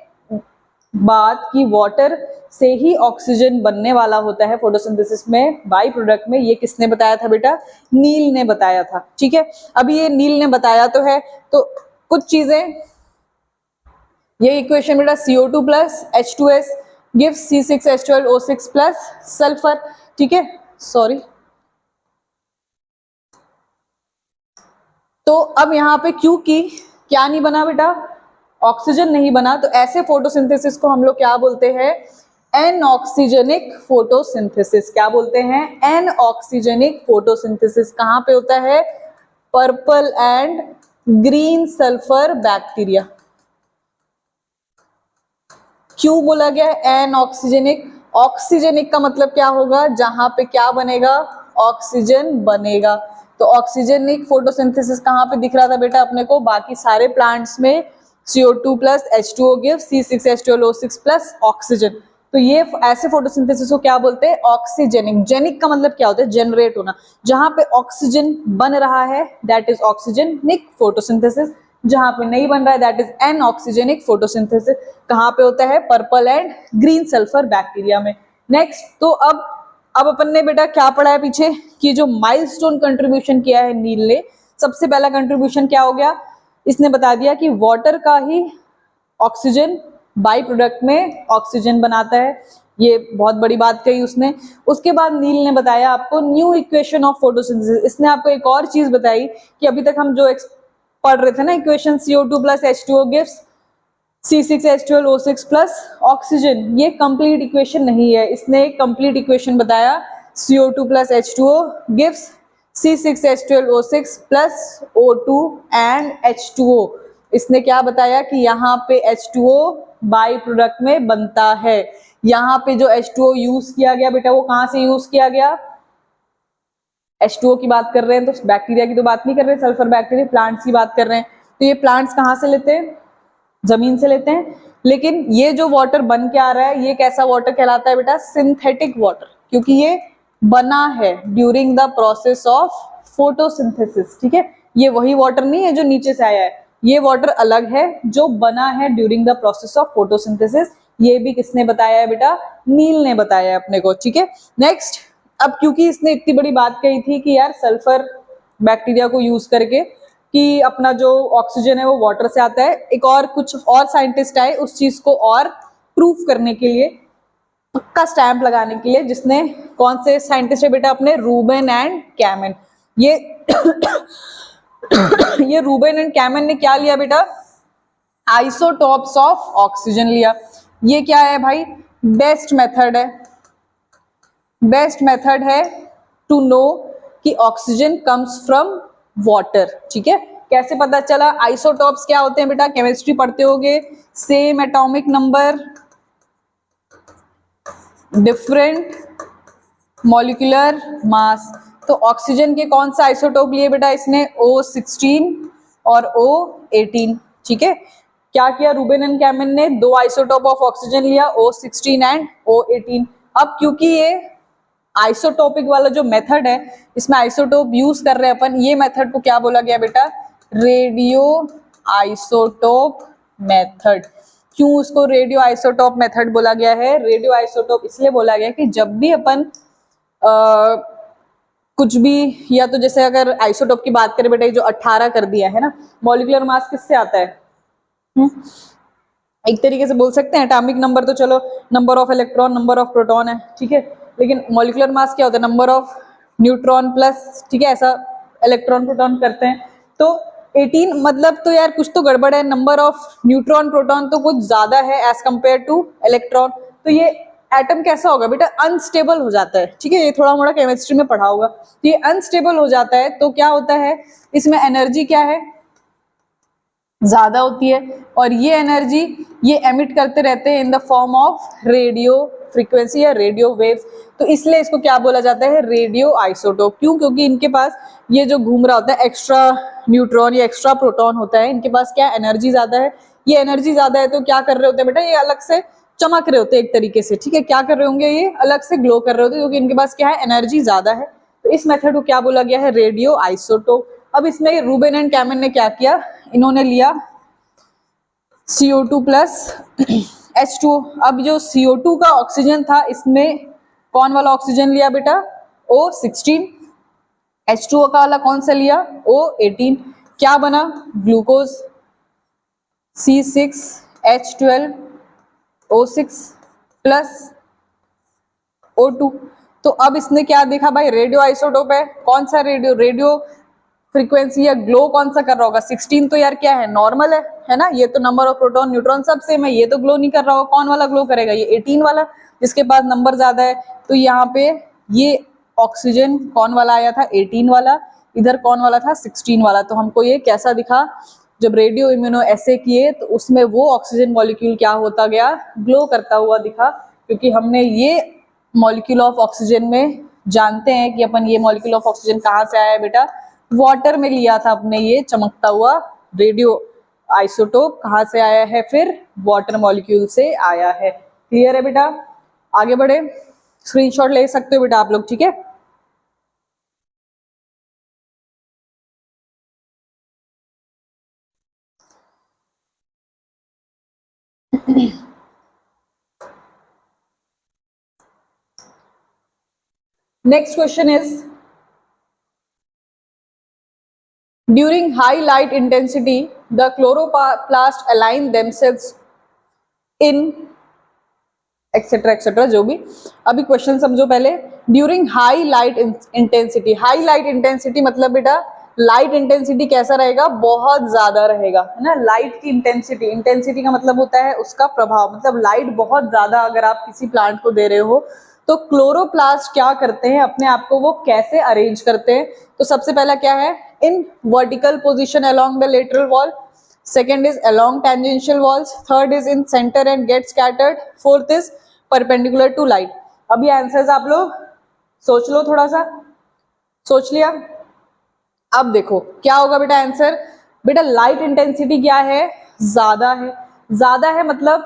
बात कि वाटर से ही ऑक्सीजन बनने वाला होता है फोटोसिंथेसिस में, बाई प्रोडक्ट में, ये किसने बताया था बेटा, नील ने बताया था। ठीक है, अभी ये नील ने बताया तो है, तो कुछ चीजें, ये इक्वेशन बेटा CO2 plus H2S gives C6H12O6 plus sulphur. ठीक है, सॉरी। तो अब यहाँ पे क्योंकि क्या नहीं बना बेटा, ऑक्सीजन नहीं बना, तो ऐसे फोटोसिंथेसिस को हम लोग क्या बोलते हैं, एनऑक्सीजनिक फोटोसिंथेसिस। क्या बोलते हैं, एनऑक्सीजनिक फोटोसिंथेसिस। कहाँ पे होता है, purple and green sulphur bacteria. क्यों बोला गया है एन ऑक्सीजेनिक? ऑक्सीजेनिक का मतलब क्या होगा? जहां पे क्या बनेगा? ऑक्सीजन बनेगा। तो ऑक्सीजेनिक फोटोसिंथेसिस कहाँ पे दिख रहा था बेटा अपने को? बाकी सारे प्लांट्स में CO2 plus H2O gives C6H12O6 plus oxygen. तो ये ऐसे फोटोसिंथेसिस को क्या बोलते हैं? ऑक्सीजेनिक। जेनिक का मतलब क्या होता है? जनरेट होना। जहां पे ऑक्सीजन बन रहा है दैट इज ऑक्सीजेनिक फोटोसिंथेसिस, जहां पे नहीं बन रहा है that is an oxygenic photosynthesis. कहाँ पे होता है? Purple and green sulphur bacteria में। नेक्स्ट, तो अब अपन ने बेटा क्या पढ़ा है पीछे कि जो माइलस्टोन कंट्रीब्यूशन किया है नील ने, सबसे पहला कंट्रीब्यूशन क्या हो गया? इसने बता दिया कि वाटर का ही ऑक्सीजन बाई प्रोडक्ट में ऑक्सीजन बनाता है। ये बहुत बड़ी बात कही उसने। उसके बाद नील ने बताया आपको न्यू इक्वेशन ऑफ फोटोसिंथेसिस। इसने आपको एक और चीज बताई कि अभी तक हम जो पढ़ रहे थे ना equation, CO2 plus H2O gives C6H12O6 plus oxygen, ये कंप्लीट इक्वेशन नहीं है। इसने एक कंप्लीट इक्वेशन बताया, CO2 plus H2O gives C6H12O6 plus O2 and H2O। इसने क्या बताया कि यहाँ पे H2O बाई प्रोडक्ट में बनता है। यहाँ पे जो H2O यूज किया गया बेटा, वो कहाँ से यूज किया गया? H2O की बात कर रहे हैं, तो बैक्टीरिया की तो बात नहीं कर रहे, सल्फर बैक्टीरिया, प्लांट्स की बात कर रहे हैं। तो ये प्लांट्स कहाँ से लेते हैं? जमीन से लेते हैं। लेकिन ये जो वाटर बन के आ रहा है, ये कैसा वाटर कहलाता है बेटा? सिंथेटिक वाटर, क्योंकि ये बना है during the process of photosynthesis. ठीक है, ये वही वाटर नहीं है जो नीचे से आया है, ये वाटर अलग है जो बना है during the process of photosynthesis. ये भी किसने बताया है बेटा? नील ने बताया है अपने को। ठीक है, नेक्स्ट, अब क्योंकि इसने इतनी बड़ी बात कही थी कि यार सल्फर बैक्टीरिया को यूज करके कि अपना जो ऑक्सीजन है वो वाटर से आता है, एक और कुछ और साइंटिस्ट आए उस चीज को और प्रूफ करने के लिए, पक्का स्टैंप लगाने के लिए, जिसने, कौन से साइंटिस्ट है बेटा अपने? Ruben and Kamen. ये ये रूबेन एंड कैमन ने क्या लिया बेटा? आइसोटॉप्स ऑफ ऑक्सीजन लिया। ये क्या है भाई? बेस्ट मेथड है, बेस्ट मेथड है टू नो कि ऑक्सीजन कम्स फ्रॉम वाटर। ठीक है, कैसे पता चला? आइसोटॉप्स क्या होते हैं बेटा? केमिस्ट्री पढ़ते होगे, same atomic number, different molecular mass. तो ऑक्सीजन के कौन सा आइसोटोप लिए बेटा इसने? O16 और O18। ठीक है, क्या किया रूबेन एंड कैमन ने? दो आइसोटोप ऑफ ऑक्सीजन लिया, O16 एंड O18। अब क्योंकि ये आइसोटोपिक वाला जो मेथड है, इसमें आइसोटोप यूज कर रहे हैं अपन, ये मेथड को क्या बोला गया बेटा? Radio isotope method. क्यों उसको रेडियो आइसोटोप मेथड बोला गया है? रेडियो आइसोटोप इसलिए बोला गया कि जब भी अपन कुछ भी, या तो जैसे अगर आइसोटोप की बात करें बेटा, जो 18 कर दिया है ना, मॉलिक्यूलर मास किससे आता है? एक तरीके से बोल सकते हैं एटॉमिक नंबर, तो चलो number of electron, number of proton है। ठीक है, लेकिन मॉलिक्यूलर मास क्या होता है? नंबर ऑफ न्यूट्रॉन प्लस, ठीक है, ऐसा इलेक्ट्रॉन प्रोटॉन करते हैं। तो 18 मतलब तो यार कुछ तो गड़बड़ है, नंबर ऑफ न्यूट्रॉन प्रोटॉन तो कुछ ज्यादा है एज कंपेयर टू इलेक्ट्रॉन। तो ये एटम कैसा होगा बेटा? अनस्टेबल हो जाता है। ठीक है, ये थोड़ा मोड़ा केमिस्ट्री में पढ़ा होगा। तो ये अनस्टेबल हो जाता है, तो क्या होता है इसमें? एनर्जी क्या है? ज्यादा होती है, और ये एनर्जी ये एमिट करते रहते हैं in the form of radio frequency या रेडियो वेव्स। तो इसलिए इसको क्या बोला जाता है? Radio isotope. क्यों? क्योंकि इनके पास ये जो घूम रहा होता है एक्स्ट्रा न्यूट्रॉन या एक्स्ट्रा प्रोटॉन होता है, इनके पास क्या एनर्जी ज्यादा है। ये एनर्जी ज्यादा है तो क्या कर रहे होते हैं बेटा? ये अलग से चमक रहे होते हैं एक तरीके से। ठीक है, क्या कर रहे होंगे? ये अलग से ग्लो कर रहे होते हैं, क्योंकि इनके पास क्या है? एनर्जी ज्यादा है। तो इस मेथड को क्या बोला गया है? Radio isotope. अब इसमें रूबेन एंड कैमन ने क्या किया? इन्होंने लिया CO2 प्लस H2O। अब जो CO2 का ऑक्सीजन था, इसमें कौन वाला ऑक्सीजन लिया बेटा? O16। H2O का वाला कौन सा लिया? O18। क्या बना? Glucose C6H12O6 plus O2। तो अब इसने क्या देखा भाई? रेडियो आइसोटोप है। कौन सा रेडियो? रेडियो फ्रीक्वेंसी या ग्लो कौन सा कर रहा होगा? 16 तो यार क्या है? नॉर्मल है ना, ये तो नंबर ऑफ प्रोटॉन न्यूट्रॉन सब सेम है, ये तो ग्लो नहीं कर रहा होगा। कौन वाला ग्लो करेगा? ये 18 वाला, जिसके पास नंबर ज्यादा है। तो यहाँ पे ये ऑक्सीजन कौन वाला आया था? 18 वाला। इधर कौन वाला था, 16 वाला। तो हमको ये कैसा दिखा, जब रेडियो इम्यूनो ऐसे किए तो उसमें वो ऑक्सीजन मॉलिक्यूल क्या होता गया, ग्लो करता हुआ दिखा, क्योंकि हमने ये मॉलिक्यूल ऑफ ऑक्सीजन में जानते हैं कि अपन ये मॉलिक्यूल ऑफ ऑक्सीजन कहाँ से आया है बेटा, वाटर में लिया था अपने ये चमकता हुआ रेडियो आइसोटोप, कहाँ से आया है, फिर वाटर मॉलिक्यूल से आया है। क्लियर है बेटा? आगे बढ़े, स्क्रीनशॉट ले सकते हो बेटा आप लोग, ठीक है। Next question is, during high light intensity, the chloroplast align themselves in etcetera etcetera, जो भी। अभी क्वेश्चन समझो पहले। During high light intensity, high light intensity मतलब बेटा लाइट इंटेंसिटी कैसा रहेगा, बहुत ज्यादा रहेगा, है ना। लाइट की इंटेंसिटी, इंटेंसिटी का मतलब होता है उसका प्रभाव, मतलब लाइट बहुत ज्यादा अगर आप किसी प्लांट को दे रहे हो तो क्लोरोप्लास्ट क्या करते हैं, अपने आप को वो कैसे अरेंज करते हैं। तो सबसे पहला क्या है, in vertical position along the lateral wall, second is along tangential walls, third is in center and get scattered, fourth is perpendicular to light। अभी आंसर्स आप लोग सोच लो, थोड़ा सा सोच लिया। अब देखो क्या होगा बेटा आंसर, बेटा लाइट इंटेंसिटी क्या है, ज्यादा है। ज्यादा है मतलब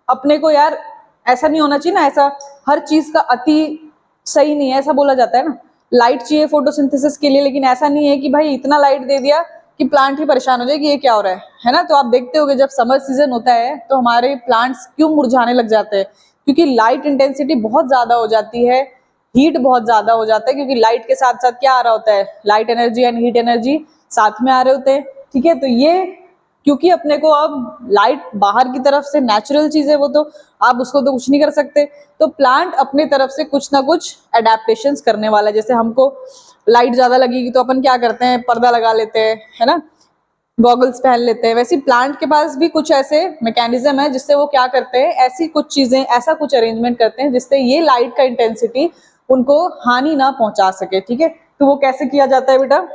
अपने को यार ऐसा नहीं होना चाहिए ना, ऐसा हर चीज का अति सही नहीं है, ऐसा बोला जाता है ना। लाइट चाहिए फोटोसिंथेसिस के लिए, लेकिन ऐसा नहीं है कि भाई इतना लाइट दे दिया कि प्लांट ही परेशान हो जाए कि ये क्या हो रहा है ना। तो आप देखते होगे जब समर सीजन होता है तो हमारे प्लांट्स क्यों मुरझाने लग जाते हैं, क्योंकि लाइट इंटेंसिटी बहुत ज्यादा हो जाती है, हीट बहुत ज्यादा हो जाता है, क्योंकि लाइट के साथ साथ क्या आ रहा होता है, light energy and heat energy साथ में आ रहे होते हैं, ठीक है। तो ये क्योंकि अपने को अब लाइट बाहर की तरफ से नेचुरल चीज है वो, तो आप उसको तो कुछ नहीं कर सकते, तो प्लांट अपने तरफ से कुछ ना कुछ एडेप्टेशंस करने वाला है। जैसे हमको लाइट ज्यादा लगेगी तो अपन क्या करते हैं, पर्दा लगा लेते हैं, है ना, गॉगल्स पहन लेते हैं। वैसे प्लांट के पास भी कुछ ऐसे मैकेनिज्म है जिससे वो क्या करते हैं, ऐसी कुछ चीजें, ऐसा कुछ अरेंजमेंट करते हैं जिससे ये लाइट का इंटेंसिटी उनको हानि ना पहुंचा सके, ठीक है। तो वो कैसे किया जाता है बेटा,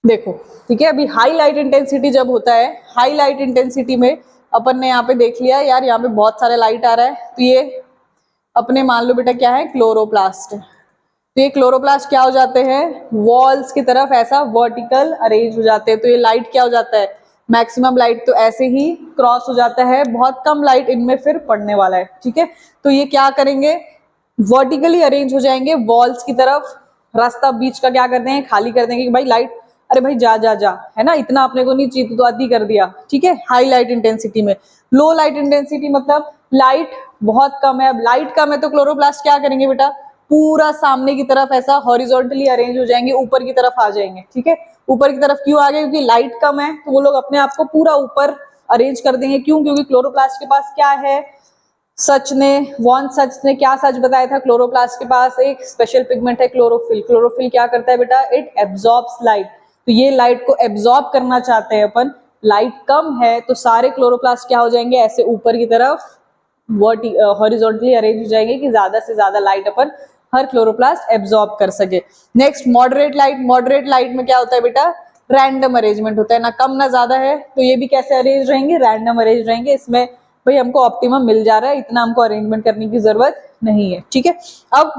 देखो, ठीक है। अभी हाई लाइट इंटेंसिटी जब होता है, हाई लाइट इंटेंसिटी में अपन ने यहाँ पे देख लिया यार, यहाँ पे बहुत सारे लाइट आ रहा है, तो ये अपने मान लो बेटा क्या है, क्लोरोप्लास्ट। तो ये क्लोरोप्लास्ट क्या हो जाते हैं, वॉल्स की तरफ ऐसा वर्टिकल अरेंज हो जाते हैं। तो ये लाइट क्या हो जाता है, मैक्सिमम लाइट तो ऐसे ही क्रॉस हो जाता है, बहुत कम लाइट इनमें फिर पड़ने वाला है, ठीक है। तो ये क्या करेंगे, वर्टिकली अरेंज हो जाएंगे वॉल्स की तरफ, रास्ता बीच का क्या करते हैं, खाली कर देंगे कि भाई लाइट, अरे भाई जा जा जा, है ना, इतना अपने को नहीं चाहिए तो आधी कर दिया, ठीक है। हाई लाइट इंटेंसिटी में, लो लाइट इंटेंसिटी मतलब लाइट बहुत कम है। अब लाइट कम है तो क्लोरोप्लास्ट क्या करेंगे बेटा, पूरा सामने की तरफ ऐसा हॉरिजॉन्टली अरेंज हो जाएंगे, ऊपर की तरफ आ जाएंगे, ठीक है। ऊपर की तरफ क्यों आ गए, क्योंकि लाइट कम है तो वो लोग अपने आप को पूरा ऊपर अरेंज कर देंगे। क्यों, क्योंकि क्लोरोप्लास्ट के पास क्या है, सच ने, वॉन सच ने क्या सच बताया था, क्लोरोप्लास्ट के पास एक स्पेशल पिगमेंट है क्लोरोफिल। क्लोरोफिल क्या करता है बेटा, इट एब्जॉर्ब्स लाइट। तो ये लाइट को एब्जॉर्ब करना चाहते हैं अपन, लाइट कम है तो सारे क्लोरोप्लास्ट क्या हो जाएंगे, ऐसे ऊपर की तरफ हॉरिजॉन्टली अरेंज हो जाएंगे कि ज्यादा से ज्यादा लाइट अपन हर क्लोरोप्लास्ट एब्जॉर्ब कर सके। Next moderate light, moderate light में क्या होता है बेटा, रैंडम अरेंजमेंट होता है, ना कम ना ज्यादा है, तो ये भी कैसे अरेंज रहेंगे, रैंडम अरेंज रहेंगे। इसमें भाई हमको ऑप्टिमम मिल जा रहा है, इतना हमको अरेंजमेंट करने की जरूरत नहीं है, ठीक है। अब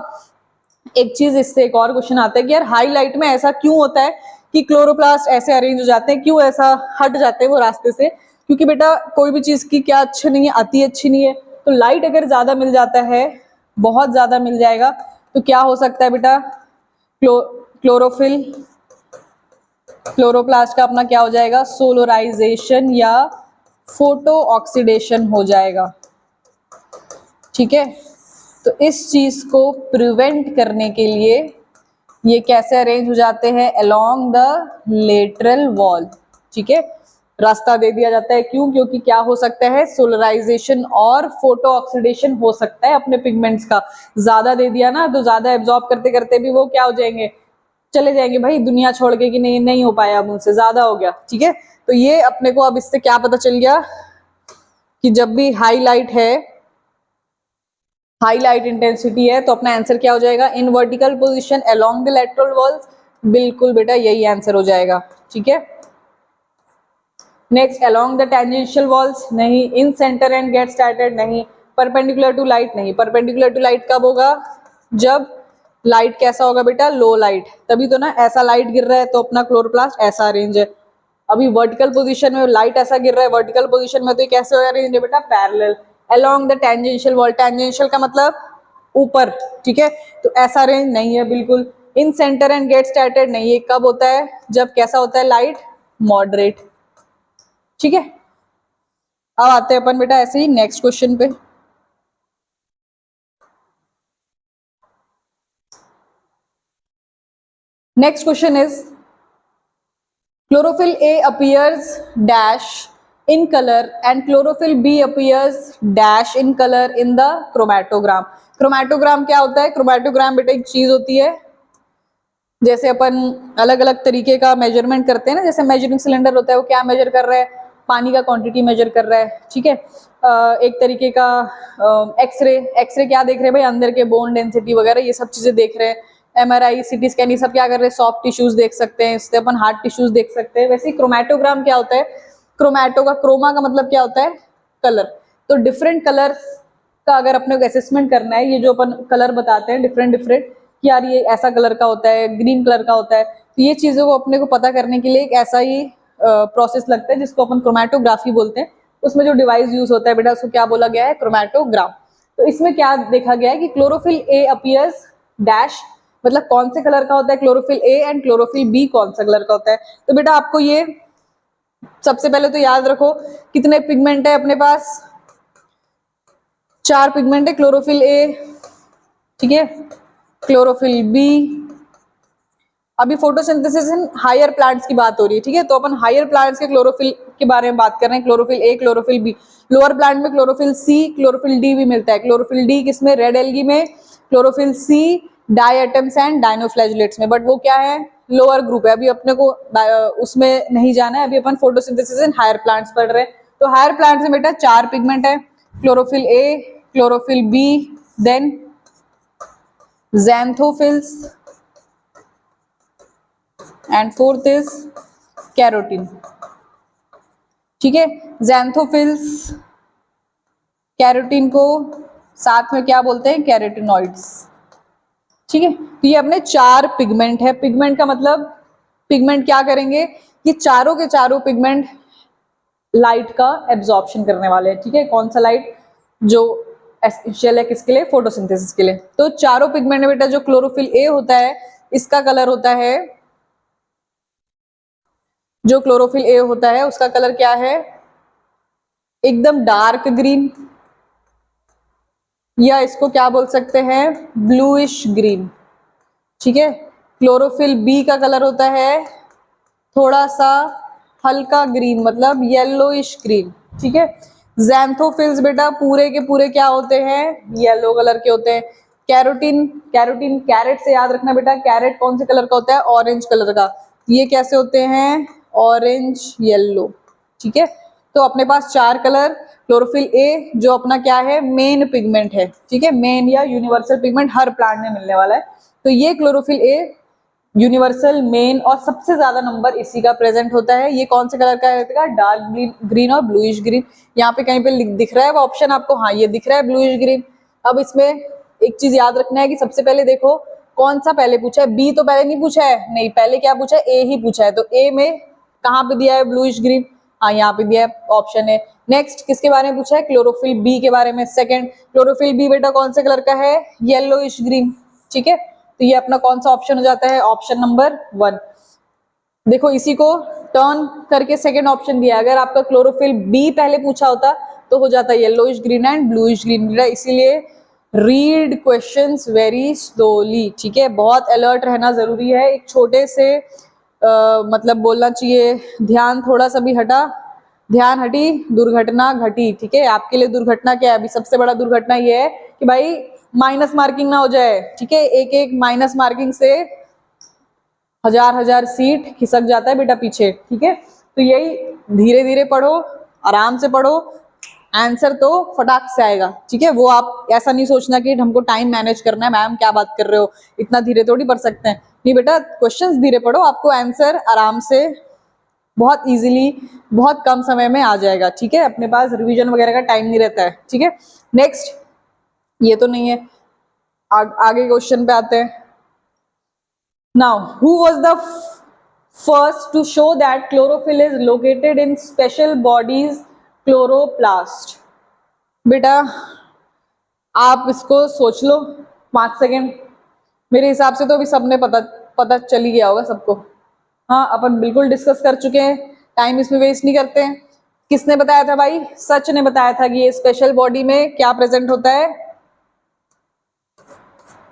एक चीज इससे एक और क्वेश्चन आता है कि यार हाई लाइट में ऐसा क्यों होता है कि क्लोरोप्लास्ट ऐसे अरेंज हो जाते हैं, क्यों ऐसा हट जाते हैं वो रास्ते से, क्योंकि बेटा कोई भी चीज की क्या अच्छी नहीं है, अति अच्छी नहीं है। तो लाइट अगर ज्यादा मिल जाता है, बहुत ज्यादा मिल जाएगा, तो क्या हो सकता है बेटा, क्लोरोफिल, क्लोरोप्लास्ट का अपना क्या हो जाएगा, सोलराइजेशन या फोटो ऑक्सीडेशन हो जाएगा, ठीक है। तो इस चीज को प्रिवेंट करने के लिए ये कैसे अरेंज हो जाते हैं, अलोंग द लेटरल वॉल, ठीक है, रास्ता दे दिया जाता है। क्यों, क्योंकि क्या हो सकता है, सोलराइजेशन और फोटो ऑक्सीडेशन हो सकता है अपने पिगमेंट्स का। ज्यादा दे दिया ना तो ज्यादा एब्जॉर्ब करते करते भी वो क्या हो जाएंगे, चले जाएंगे भाई दुनिया छोड़ के, कि नहीं नहीं हो पाया अब उनसे, ज्यादा हो गया, ठीक है। तो ये अपने को अब इससे क्या पता चल गया कि जब भी हाई लाइट है, हाई लाइट इंटेंसिटी है, तो अपना आंसर क्या हो जाएगा, in vertical position along the lateral walls. बिल्कुल बेटा यही आंसर हो जाएगा, ठीक है। Next, along the tangential walls, नहीं। इन सेंटर एंड गेट स्टार्टेड, नहीं। परपेंडिकुलर टू लाइट, नहीं। परपेंडिकुलर टू लाइट कब होगा, जब लाइट कैसा होगा बेटा, लो लाइट, तभी तो ना। ऐसा लाइट गिर रहा है तो अपना क्लोरोप्लास्ट ऐसा अरेंज है। अभी वर्टिकल पोजीशन में लाइट ऐसा गिर रहा है, वर्टिकल पोजीशन में, तो ये कैसे अरेंज है बेटा, parallel. Along the tangential wall, tangential का मतलब ऊपर, ठीक है, तो ऐसा रेंज नहीं है बिल्कुल। इन सेंटर एंड गेट स्टार्टेड, नहीं। ये कब होता है, जब कैसा होता है, लाइट मॉडरेट, ठीक है। अब आते हैं अपन बेटा ऐसे ही नेक्स्ट क्वेश्चन पे। Next question is chlorophyll A appears dash in color and chlorophyll B appears dash in color in the chromatogram। Chromatogram क्या होता है, क्रोमैटोग्राम बेटा एक चीज होती है, जैसे अपन अलग अलग तरीके का मेजरमेंट करते हैं ना, जैसे मेजरिंग सिलेंडर होता है, वो क्या मेजर कर रहा है, पानी का क्वांटिटी मेजर कर रहा है, ठीक है। एक तरीके का एक्सरे, एक्सरे क्या देख रहे हैं भाई, अंदर के बोन डेंसिटी वगैरह ये सब चीजें देख रहे हैं। MRI, CT स्कैन, ये सब क्या कर रहे हैं, सॉफ्ट टिश्यूज देख सकते हैं, इससे अपन हार्ड टिश्यूज देख सकते हैं। वैसे ही क्रोमैटोग्राम क्या होता है, क्रोमैटो का, क्रोमा का मतलब क्या होता है, कलर। तो डिफरेंट कलर का अगर अपने को असेसमेंट करना है, ये जो अपन कलर बताते हैं डिफरेंट डिफरेंट, कि यार ये ऐसा कलर का होता है, ग्रीन कलर का होता है, तो ये चीजों को अपने को पता करने के लिए एक ऐसा ही प्रोसेस लगता है जिसको अपन क्रोमैटोग्राफी बोलते हैं। उसमें जो डिवाइस यूज होता है बेटा, उसको क्या बोला गया है, क्रोमैटोग्राम। तो इसमें क्या देखा गया है कि क्लोरोफिल ए अपीयर्स डैश, मतलब कौन से कलर का होता है chlorophyll a, and chlorophyll b कौन सा कलर का होता है। तो बेटा आपको ये सबसे पहले तो याद रखो कितने पिगमेंट है अपने पास, 4 पिगमेंट है, क्लोरोफिल ए, ठीक है, क्लोरोफिल बी। अभी फोटोसिंथेसिस इन हायर प्लांट्स की बात हो रही है, ठीक है, तो अपन हायर प्लांट्स के क्लोरोफिल के बारे में बात कर रहे हैं, chlorophyll a, chlorophyll b. Lower plant में क्लोरोफिल सी, क्लोरोफिल डी भी मिलता है। क्लोरोफिल डी किसमें, रेड एल्गी में। Chlorophyll c diatoms and dinoflagellates में, बट वो क्या है, लोअर ग्रुप है, अभी अपने को उसमें नहीं जाना है, अभी अपन फोटोसिंथेसिस इन हायर प्लांट्स पढ़ रहे हैं। तो हायर प्लांट्स में बेटा 4 पिगमेंट है, chlorophyll a, chlorophyll b, then xanthophylls, and fourth is carotene, ठीक है। xanthophylls, कैरोटीन को साथ में क्या बोलते हैं, कैरोटिनॉइड्स, ठीक है। तो ये अपने 4 पिगमेंट है। पिगमेंट का मतलब, पिगमेंट क्या करेंगे, ये चारों के चारों पिगमेंट लाइट का एब्जॉर्प्शन करने वाले हैं, ठीक है। कौन सा लाइट, जो एसेंशियल है किसके लिए, फोटोसिंथेसिस के लिए। तो चारों पिगमेंट में बेटा जो क्लोरोफिल ए होता है, इसका कलर होता है, जो क्लोरोफिल ए होता है उसका कलर क्या है, एकदम डार्क ग्रीन, या इसको क्या बोल सकते हैं, ब्लूइश ग्रीन, ठीक है। क्लोरोफिल बी का कलर होता है थोड़ा सा हल्का ग्रीन, मतलब येलोइश ग्रीन, ठीक है। xanthophylls बेटा पूरे के पूरे क्या होते हैं, येलो कलर के होते हैं। कैरोटीन, कैरोटीन कैरेट से याद रखना बेटा, कैरेट कौन से कलर का होता है, ऑरेंज कलर का। ये कैसे होते हैं, ऑरेंज येलो, ठीक है। तो अपने पास 4 कलर, क्लोरोफिल ए जो अपना क्या है, मेन पिगमेंट है, ठीक है, मेन या यूनिवर्सल पिगमेंट हर प्लांट में मिलने वाला है। तो ये क्लोरोफिल ए यूनिवर्सल, मेन, और सबसे ज्यादा नंबर इसी का प्रेजेंट होता है। ये कौन से कलर का रहेगा, डार्क ग्रीन और ब्लूइश ग्रीन। यहाँ पे कहीं पे दिख रहा है वो ऑप्शन आपको, हाँ ये दिख रहा है ब्लूइश ग्रीन। अब इसमें एक चीज याद रखना है कि सबसे पहले देखो कौन सा पहले पूछा है, बी तो पहले नहीं पूछा है, नहीं, पहले क्या पूछा है, ए ही पूछा है। तो ए में कहाँ पे दिया है, ब्लूइश ग्रीन, हाँ यहाँ पे दिया है, ऑप्शन है। नेक्स्ट किसके बारे में पूछा है, क्लोरोफिल बी के बारे में। सेकंड, क्लोरोफिल बी बेटा कौन से कलर का है, येलोइश ग्रीन, ठीक है। तो ये अपना कौन सा ऑप्शन हो जाता है, ऑप्शन नंबर 1। देखो इसी को टर्न करके सेकंड ऑप्शन दिया, अगर आपका क्लोरोफिल बी पहले पूछा होता तो हो जाता yellowish green and bluish green. इसीलिए रीड क्वेश्चंस वेरी स्लोली, ठीक है, बहुत अलर्ट रहना जरूरी है। एक छोटे से मतलब बोलना चाहिए, ध्यान थोड़ा सा भी हटा, ध्यान हटी, दुर्घटना घटी, ठीक है। आपके लिए दुर्घटना क्या है, अभी सबसे बड़ा दुर्घटना ये है कि भाई माइनस मार्किंग ना हो जाए, ठीक है। एक एक माइनस मार्किंग से हजार सीट खिसक जाता है बेटा पीछे, ठीक है। तो यही धीरे धीरे पढ़ो, आराम से पढ़ो, आंसर तो फटाक से आएगा, ठीक है। वो आप ऐसा नहीं सोचना कि हमको टाइम मैनेज करना है, मैम क्या बात कर रहे हो, इतना धीरे थोड़ी पढ़ सकते हैं। नहीं बेटा, क्वेश्चंस धीरे पढ़ो, आपको आंसर आराम से बहुत इजीली बहुत कम समय में आ जाएगा, ठीक है। अपने पास रिवीजन वगैरह का टाइम नहीं रहता है, ठीक है। नेक्स्ट, ये तो नहीं है, आगे क्वेश्चन पे आते हैं। Now who was the first to show that chlorophyll is located in special bodies chloroplast. बेटा आप इसको सोच लो 5 सेकेंड, मेरे हिसाब से तो अभी सबने पता चल ही गया होगा सबको। हाँ, अपन बिल्कुल डिस्कस कर चुके हैं, टाइम इसमें वेस्ट नहीं करते हैं। किसने बताया था भाई? सच ने बताया था कि ये स्पेशल बॉडी में क्या प्रेजेंट होता है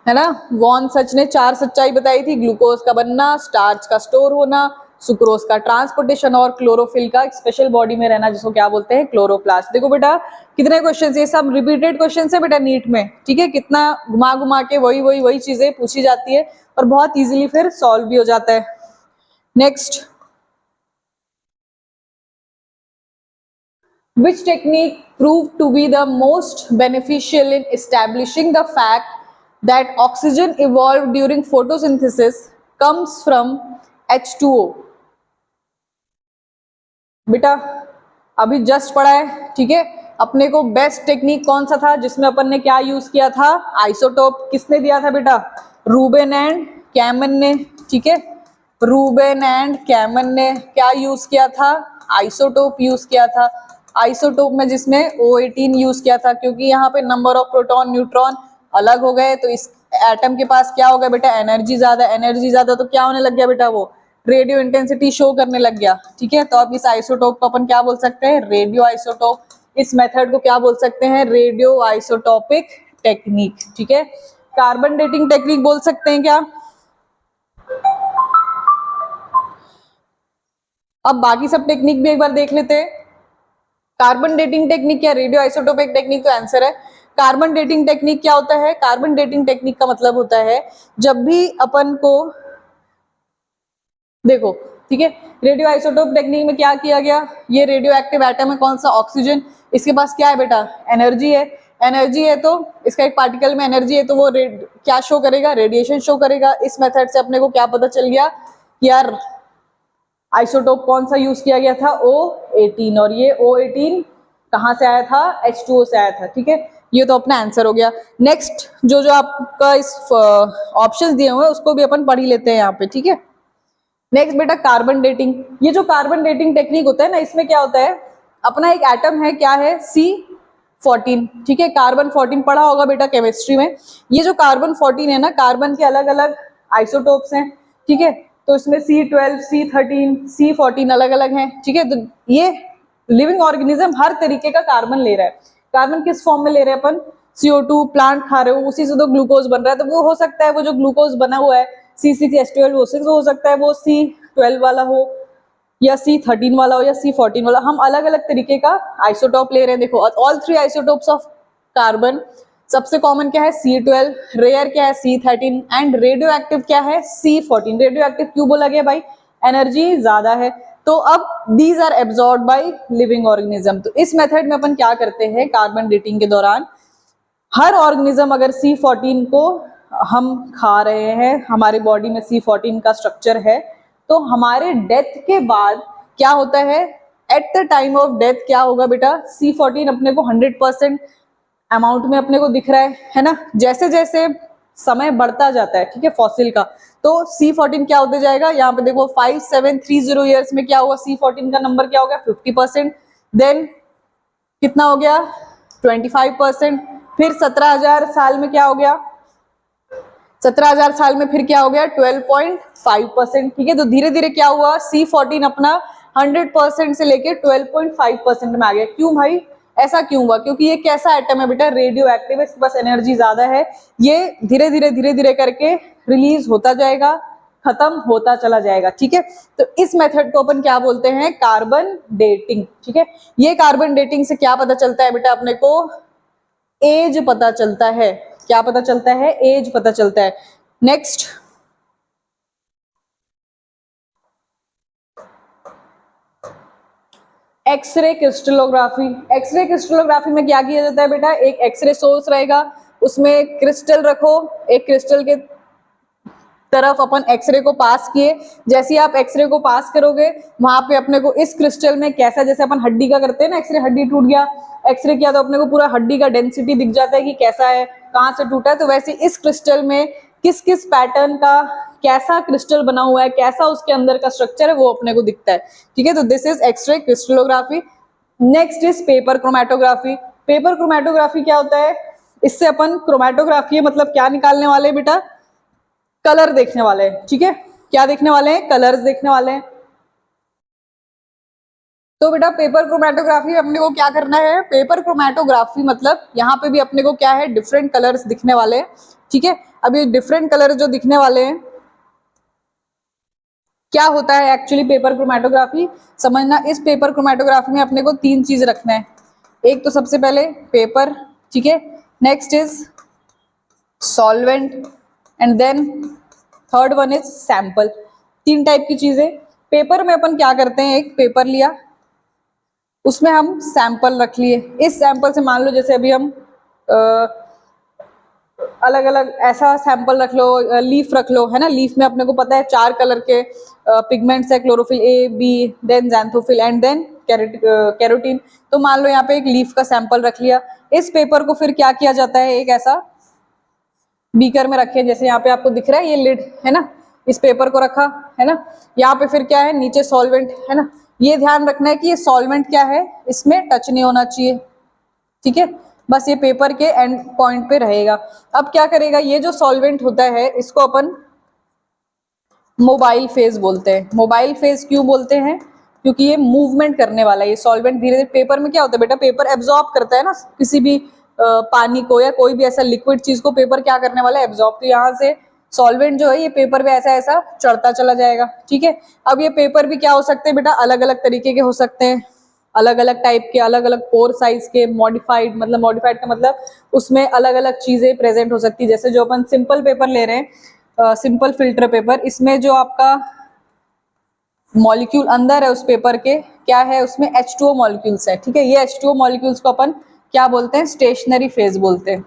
ना। वॉन सच ने 4 सच्चाई बताई थी, ग्लूकोज का बनना, स्टार्च का स्टोर होना, सुक्रोज का ट्रांसपोर्टेशन और क्लोरोफिल का स्पेशल बॉडी में रहना, जिसको क्या बोलते हैं? क्लोरोप्लास्ट। देखो बेटा कितने क्वेश्चन, ये सब रिपीटेड क्वेश्चन है बेटा नीट में, ठीक है। कितना घुमा घुमा के वही चीजें पूछी जाती है और बहुत इजीली फिर सॉल्व भी हो जाता है। Next, which technique proved to be the most beneficial in establishing the fact that oxygen evolved during photosynthesis comes from H2O? बेटा अभी जस्ट पढ़ा है, ठीक है। अपने को बेस्ट टेक्निक कौन सा था जिसमें अपन ने क्या यूज किया था? आइसोटोप। किसने दिया था बेटा? रूबेन एंड कैमन ने, ठीक है। रूबेन एंड कैमन ने क्या यूज किया था? आइसोटोप यूज किया था। आइसोटोप में जिसमें O18 यूज किया था, क्योंकि यहाँ पे नंबर ऑफ प्रोटॉन न्यूट्रॉन अलग हो गए, तो इस एटम के पास क्या हो गया बेटा? एनर्जी ज्यादा, तो क्या होने लग गया बेटा? वो रेडियो इंटेंसिटी शो करने लग गया, ठीक है। तो अब इस आइसोटोप को अपन क्या बोल सकते हैं? Radio isotope. इस मेथड को क्या बोल सकते हैं? रेडियो आइसोटोपिक टेक्निक, ठीक है। कार्बन डेटिंग टेक्निक बोल सकते हैं क्या? अब बाकी सब टेक्निक भी एक बार देख लेते हैं। कार्बन डेटिंग टेक्निक या रेडियो आइसोटोपिक टेक्निक? तो आंसर है कार्बन डेटिंग टेक्निक। क्या होता है कार्बन डेटिंग टेक्निक का मतलब होता है जब भी अपन को, देखो ठीक है, रेडियो आइसोटोप टेक्निक में क्या किया गया? ये रेडियो एक्टिव एटम है, कौन सा? ऑक्सीजन। इसके पास क्या है बेटा? एनर्जी है। एनर्जी है तो इसका एक पार्टिकल में एनर्जी है तो वो क्या शो करेगा? रेडिएशन शो करेगा। इस मेथड से अपने को क्या पता चल गया कि यार आइसोटोप कौन सा यूज किया गया था? O18। और ये O18 कहाँ से आया था? H2O से आया था, ठीक है। ये तो अपना आंसर हो गया। नेक्स्ट, जो जो आपका इस ऑप्शंस दिए हुए हैं उसको भी अपन पढ़ ही लेते हैं यहाँ पे, ठीक है। नेक्स्ट बेटा कार्बन डेटिंग। ये जो कार्बन डेटिंग टेक्निक होता है ना, इसमें क्या होता है? अपना एक एटम है, क्या है? C14, ठीक है। कार्बन 14 पढ़ा होगा बेटा केमिस्ट्री में। ये जो कार्बन 14 है ना, कार्बन के अलग अलग आइसोटोप्स हैं, ठीक है। तो इसमें C12, C13, C14 अलग अलग हैं, ठीक है। तो ये लिविंग ऑर्गेनिज्म हर तरीके का कार्बन ले रहा है। कार्बन किस फॉर्म में ले रहे हैं अपन? CO2, प्लांट खा रहे हो, उसी से तो ग्लूकोज बन रहा है। तो वो हो सकता है वो जो ग्लूकोज बना हुआ है C6H12O6, हो सकता है वो C12 वाला हो या C13 वाला हो या C14 वाला। हम अलग अलग तरीके का आइसोटोप ले रहे हैं। देखो ऑल 3 आइसोटोप्स ऑफ कार्बन, सबसे कॉमन क्या है? C12, रेयर क्या है? C13 एंड रेडियो एक्टिव क्या है? C14। रेडियो एक्टिव क्यों बोला गया भाई? एनर्जी ज्यादा है। तो अब these are absorb by living organism. तो इस मेथड में अपन क्या करते हैं कार्बन डेटिंग के दौरान? हर ऑर्गेनिज्म अगर C14 को हम खा रहे हैं, हमारे बॉडी में C14 का स्ट्रक्चर है, तो हमारे डेथ के बाद क्या होता है? At the time of death क्या होगा बेटा? C14 अपने को 100% अमाउंट में अपने को दिख रहा है ना। जैसे जैसे समय बढ़ता जाता है, ठीक है, फॉसिल का, तो C14 क्या होते जाएगा? यहाँ पे देखो 5730 ईयर्स में क्या होगा? C14 का नंबर क्या हो गया? 50%। देन कितना हो गया? 25%। फिर 17,000 साल में क्या हो गया? 17,000 साल में फिर क्या हो गया? 12.5%, ठीक है। तो धीरे धीरे क्या हुआ? C14 अपना 100% से लेके 12.5% में आ गया। क्यों भाई? ऐसा क्यों हुआ? क्योंकि ये कैसा एटम है बेटा? रेडियो एक्टिव है, इसके पास एनर्जी ज्यादा है। ये धीरे धीरे करके रिलीज होता जाएगा, खत्म होता चला जाएगा, ठीक है। तो इस मेथड को अपन क्या बोलते हैं? कार्बन डेटिंग, ठीक है। ये कार्बन डेटिंग से क्या पता चलता है बेटा? अपने को एज पता चलता है। क्या पता चलता है? एज पता चलता है। Next, X-ray crystallography. X-ray crystallography में क्या किया जाता है बेटा, एक एक्सरे सोर्स रहेगा, उसमें क्रिस्टल रखो, एक क्रिस्टल के तरफ अपन एक्सरे को पास किए, जैसे ही आप एक्सरे को पास करोगे वहां पे अपने को इस क्रिस्टल में कैसा, जैसे अपन हड्डी का करते हैं ना, एक्सरे हड्डी टूट गया, एक्सरे किया तो अपने को पूरा हड्डी का डेंसिटी दिख जाता है कि कैसा है, कहाँ से टूटा है। तो वैसे इस क्रिस्टल में किस किस पैटर्न का कैसा क्रिस्टल बना हुआ है, कैसा उसके अंदर का स्ट्रक्चर है, वो अपने को दिखता है। ठीक है, तो this is X-ray crystallography. Next is paper chromatography. Paper chromatography क्या होता है, इससे अपन क्रोमेटोग्राफी है मतलब क्या निकालने वाले हैं बेटा, कलर देखने वाले हैं। ठीक है, क्या देखने वाले हैं, कलर्स देखने वाले हैं। तो बेटा पेपर क्रोमेटोग्राफी अपने को क्या करना है, पेपर क्रोमेटोग्राफी मतलब यहाँ पे भी अपने को क्या है, डिफरेंट कलर्स दिखने वाले हैं। ठीक है, अब ये डिफरेंट कलर जो दिखने वाले हैं, क्या होता है एक्चुअली पेपर क्रोमेटोग्राफी समझना। इस पेपर क्रोमेटोग्राफी में अपने को तीन चीज रखना है। एक तो सबसे पहले पेपर, ठीक है, next is solvent and then third one is sample. तीन टाइप की चीजें। पेपर में अपन क्या करते हैं, एक पेपर लिया, उसमें हम सैंपल रख लिए। इस सैंपल से मान लो जैसे अभी हम अलग अलग ऐसा सैंपल रख लो, लीफ रख लो, है ना। लीफ में अपने को पता है 4 कलर के पिगमेंट्स है, chlorophyll a, b, then xanthophyll and then carotene. तो मान लो यहाँ पे एक लीफ का सैंपल रख लिया। इस पेपर को फिर क्या किया जाता है, एक ऐसा बीकर में रखे, जैसे यहाँ पे आपको दिख रहा है ये लिड है ना, इस पेपर को रखा है ना। यहाँ पे फिर क्या है, नीचे सॉल्वेंट है ना। ये ध्यान रखना है कि ये सॉल्वेंट क्या है, इसमें टच नहीं होना चाहिए। ठीक है, बस ये पेपर के एंड पॉइंट पे रहेगा। अब क्या करेगा, ये जो सॉल्वेंट होता है इसको अपन मोबाइल फेज बोलते हैं। मोबाइल फेज क्यों बोलते हैं, क्योंकि ये मूवमेंट करने वाला है। ये सॉल्वेंट धीरे धीरे, पेपर में क्या होता है बेटा, पेपर एब्जॉर्ब करता है ना किसी भी पानी को या कोई भी ऐसा लिक्विड चीज को, पेपर क्या करने वाला है, एब्जॉर्ब। तो यहाँ से सॉल्वेंट जो है ये पेपर पे ऐसा ऐसा चढ़ता चला जाएगा। ठीक है, अब ये पेपर भी क्या हो सकते हैं बेटा, अलग अलग तरीके के हो सकते हैं, अलग अलग टाइप के, अलग अलग पोर साइज के, मॉडिफाइड, मतलब मॉडिफाइड का मतलब उसमें अलग अलग चीजें प्रेजेंट हो सकती है। जैसे जो अपन सिंपल पेपर ले रहे हैं, सिंपल फिल्टर पेपर, इसमें जो आपका मॉलिक्यूल अंदर है उस पेपर के, क्या है उसमें H2O मॉलिक्यूल्स है। ठीक है, ये H2O मॉलिक्यूल्स को अपन क्या बोलते हैं, स्टेशनरी फेज बोलते हैं,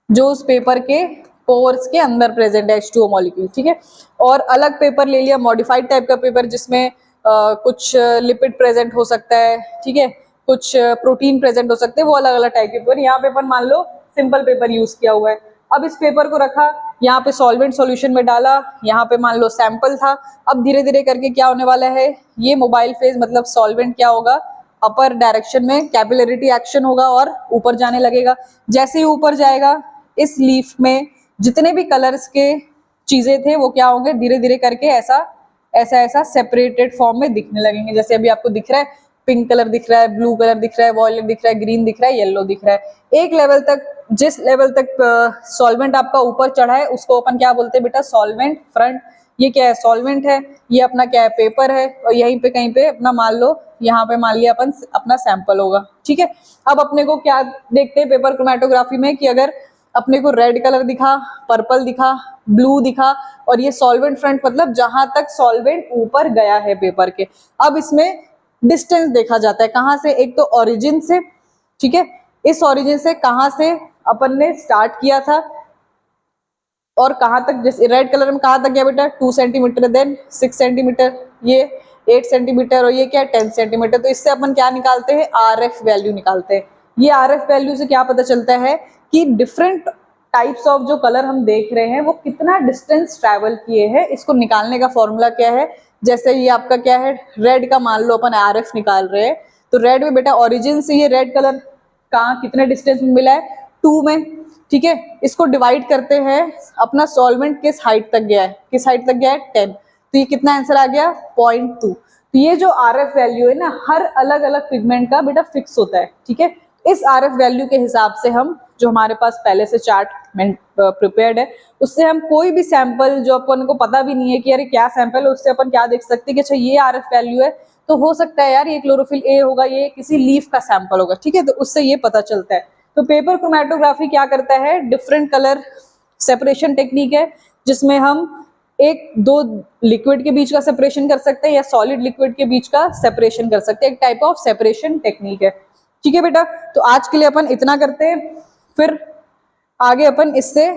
जो उस पेपर के पोर्स के अंदर प्रेजेंट है H2O मॉलिक्यूल। ठीक है, और अलग पेपर ले लिया मॉडिफाइड टाइप का पेपर, जिसमें कुछ लिपिड प्रेजेंट हो सकता है, ठीक है, कुछ प्रोटीन प्रेजेंट हो सकते हैं, वो अलग अलग टाइप के पेपर। यहाँ पे अपन मान लो सिंपल पेपर यूज किया हुआ है। अब इस पेपर को रखा, यहाँ पे सॉल्वेंट सॉल्यूशन में डाला, यहाँ पे मान लो सैंपल था। अब धीरे धीरे करके क्या होने वाला है, ये मोबाइल फेज मतलब सॉल्वेंट क्या होगा, अपर डायरेक्शन में कैपिलरिटी एक्शन होगा और ऊपर जाने लगेगा। जैसे ही ऊपर जाएगा, इस लीफ में जितने भी कलर्स के चीजें थे वो क्या होंगे, धीरे धीरे करके ऐसा ऐसा ऐसा सेपरेटेड फॉर्म में दिखने लगेंगे। जैसे अभी आपको दिख रहा है पिंक कलर दिख रहा है, ब्लू कलर दिख रहा है, वॉयलेट दिख रहा है, ग्रीन दिख रहा है, येलो दिख रहा है। एक लेवल तक, जिस लेवल तक सॉल्वेंट आपका ऊपर चढ़ा है उसको अपन क्या बोलते हैं बेटा, सॉल्वेंट फ्रंट। ये क्या है, सॉल्वेंट है, ये अपना क्या है, पेपर है, और यहीं पे कहीं पे अपना मान लो, यहाँ पे मान लिया अपन अपना सैंपल होगा। ठीक है, अब अपने को क्या देखते हैं पेपर क्रोमेटोग्राफी में, कि अगर अपने को रेड कलर दिखा, पर्पल दिखा, ब्लू दिखा, और ये सॉल्वेंट फ्रंट मतलब जहां तक सॉल्वेंट ऊपर गया है पेपर के। अब इसमें डिस्टेंस देखा जाता है, कहाँ से, एक तो ओरिजिन से, ठीक है, इस ओरिजिन से कहाँ से अपन ने स्टार्ट किया था और कहाँ तक, जैसे रेड कलर में कहाँ तक गया बेटा, 2 सेंटीमीटर, देन 6 सेंटीमीटर, ये 8 सेंटीमीटर, और ये क्या है 10 सेंटीमीटर। तो इससे अपन क्या निकालते हैं, RF वैल्यू निकालते हैं। ये RF वैल्यू से क्या पता चलता है कि डिफरेंट टाइप्स ऑफ जो कलर हम देख रहे हैं वो कितना डिस्टेंस ट्रैवल किए हैं। इसको निकालने का फॉर्मूला क्या है, जैसे ये आपका क्या है, रेड का मान लो अपन RF निकाल रहे हैं, तो रेड में बेटा ओरिजिन से ये रेड कलर कहाँ कितने डिस्टेंस में मिला है, 2 में। ठीक है, इसको डिवाइड करते हैं, अपना सॉल्वेंट किस हाइट तक गया है, किस हाइट तक गया है, 10। तो ये कितना आंसर आ गया, 0.2। तो ये जो RF वैल्यू है ना, हर अलग अलग पिगमेंट का बेटा फिक्स होता है। ठीक है, इस RF वैल्यू के हिसाब से हम, जो हमारे पास पहले से चार्ट प्रिपेयर्ड है, उससे हम कोई भी सैंपल जो अपन को पता भी नहीं है कि अरे क्या सैंपल है, उससे अपन क्या देख सकते हैं कि अच्छा ये RF वैल्यू है, तो हो सकता है यार ये क्लोरोफिल ए होगा, ये किसी लीफ का सैंपल होगा। ठीक है, तो उससे ये पता चलता है। तो पेपर क्रोमेटोग्राफी क्या करता है, डिफरेंट कलर सेपरेशन टेक्निक है, जिसमें हम एक दो लिक्विड के बीच का सेपरेशन कर सकते हैं या सॉलिड लिक्विड के बीच का सेपरेशन कर सकते हैं, एक टाइप ऑफ सेपरेशन टेक्निक है। ठीक है बेटा, तो आज के लिए अपन इतना करते हैं, फिर आगे अपन इससे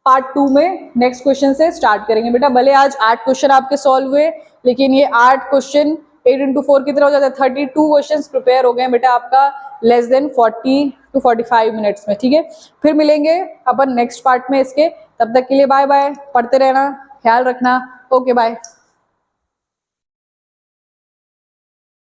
पार्ट 2 में नेक्स्ट क्वेश्चन से स्टार्ट करेंगे। बेटा भले आज 8 क्वेश्चन आपके सॉल्व हुए, लेकिन ये 8 क्वेश्चन 8 into 4 कितना हो जाता है, 32 क्वेश्चन प्रिपेयर हो गए बेटा आपका लेस देन 40 to 45 मिनट्स में। ठीक है, फिर मिलेंगे अपन नेक्स्ट पार्ट में इसके, तब तक के लिए बाय बाय, पढ़ते रहना, ख्याल रखना, ओके बाय।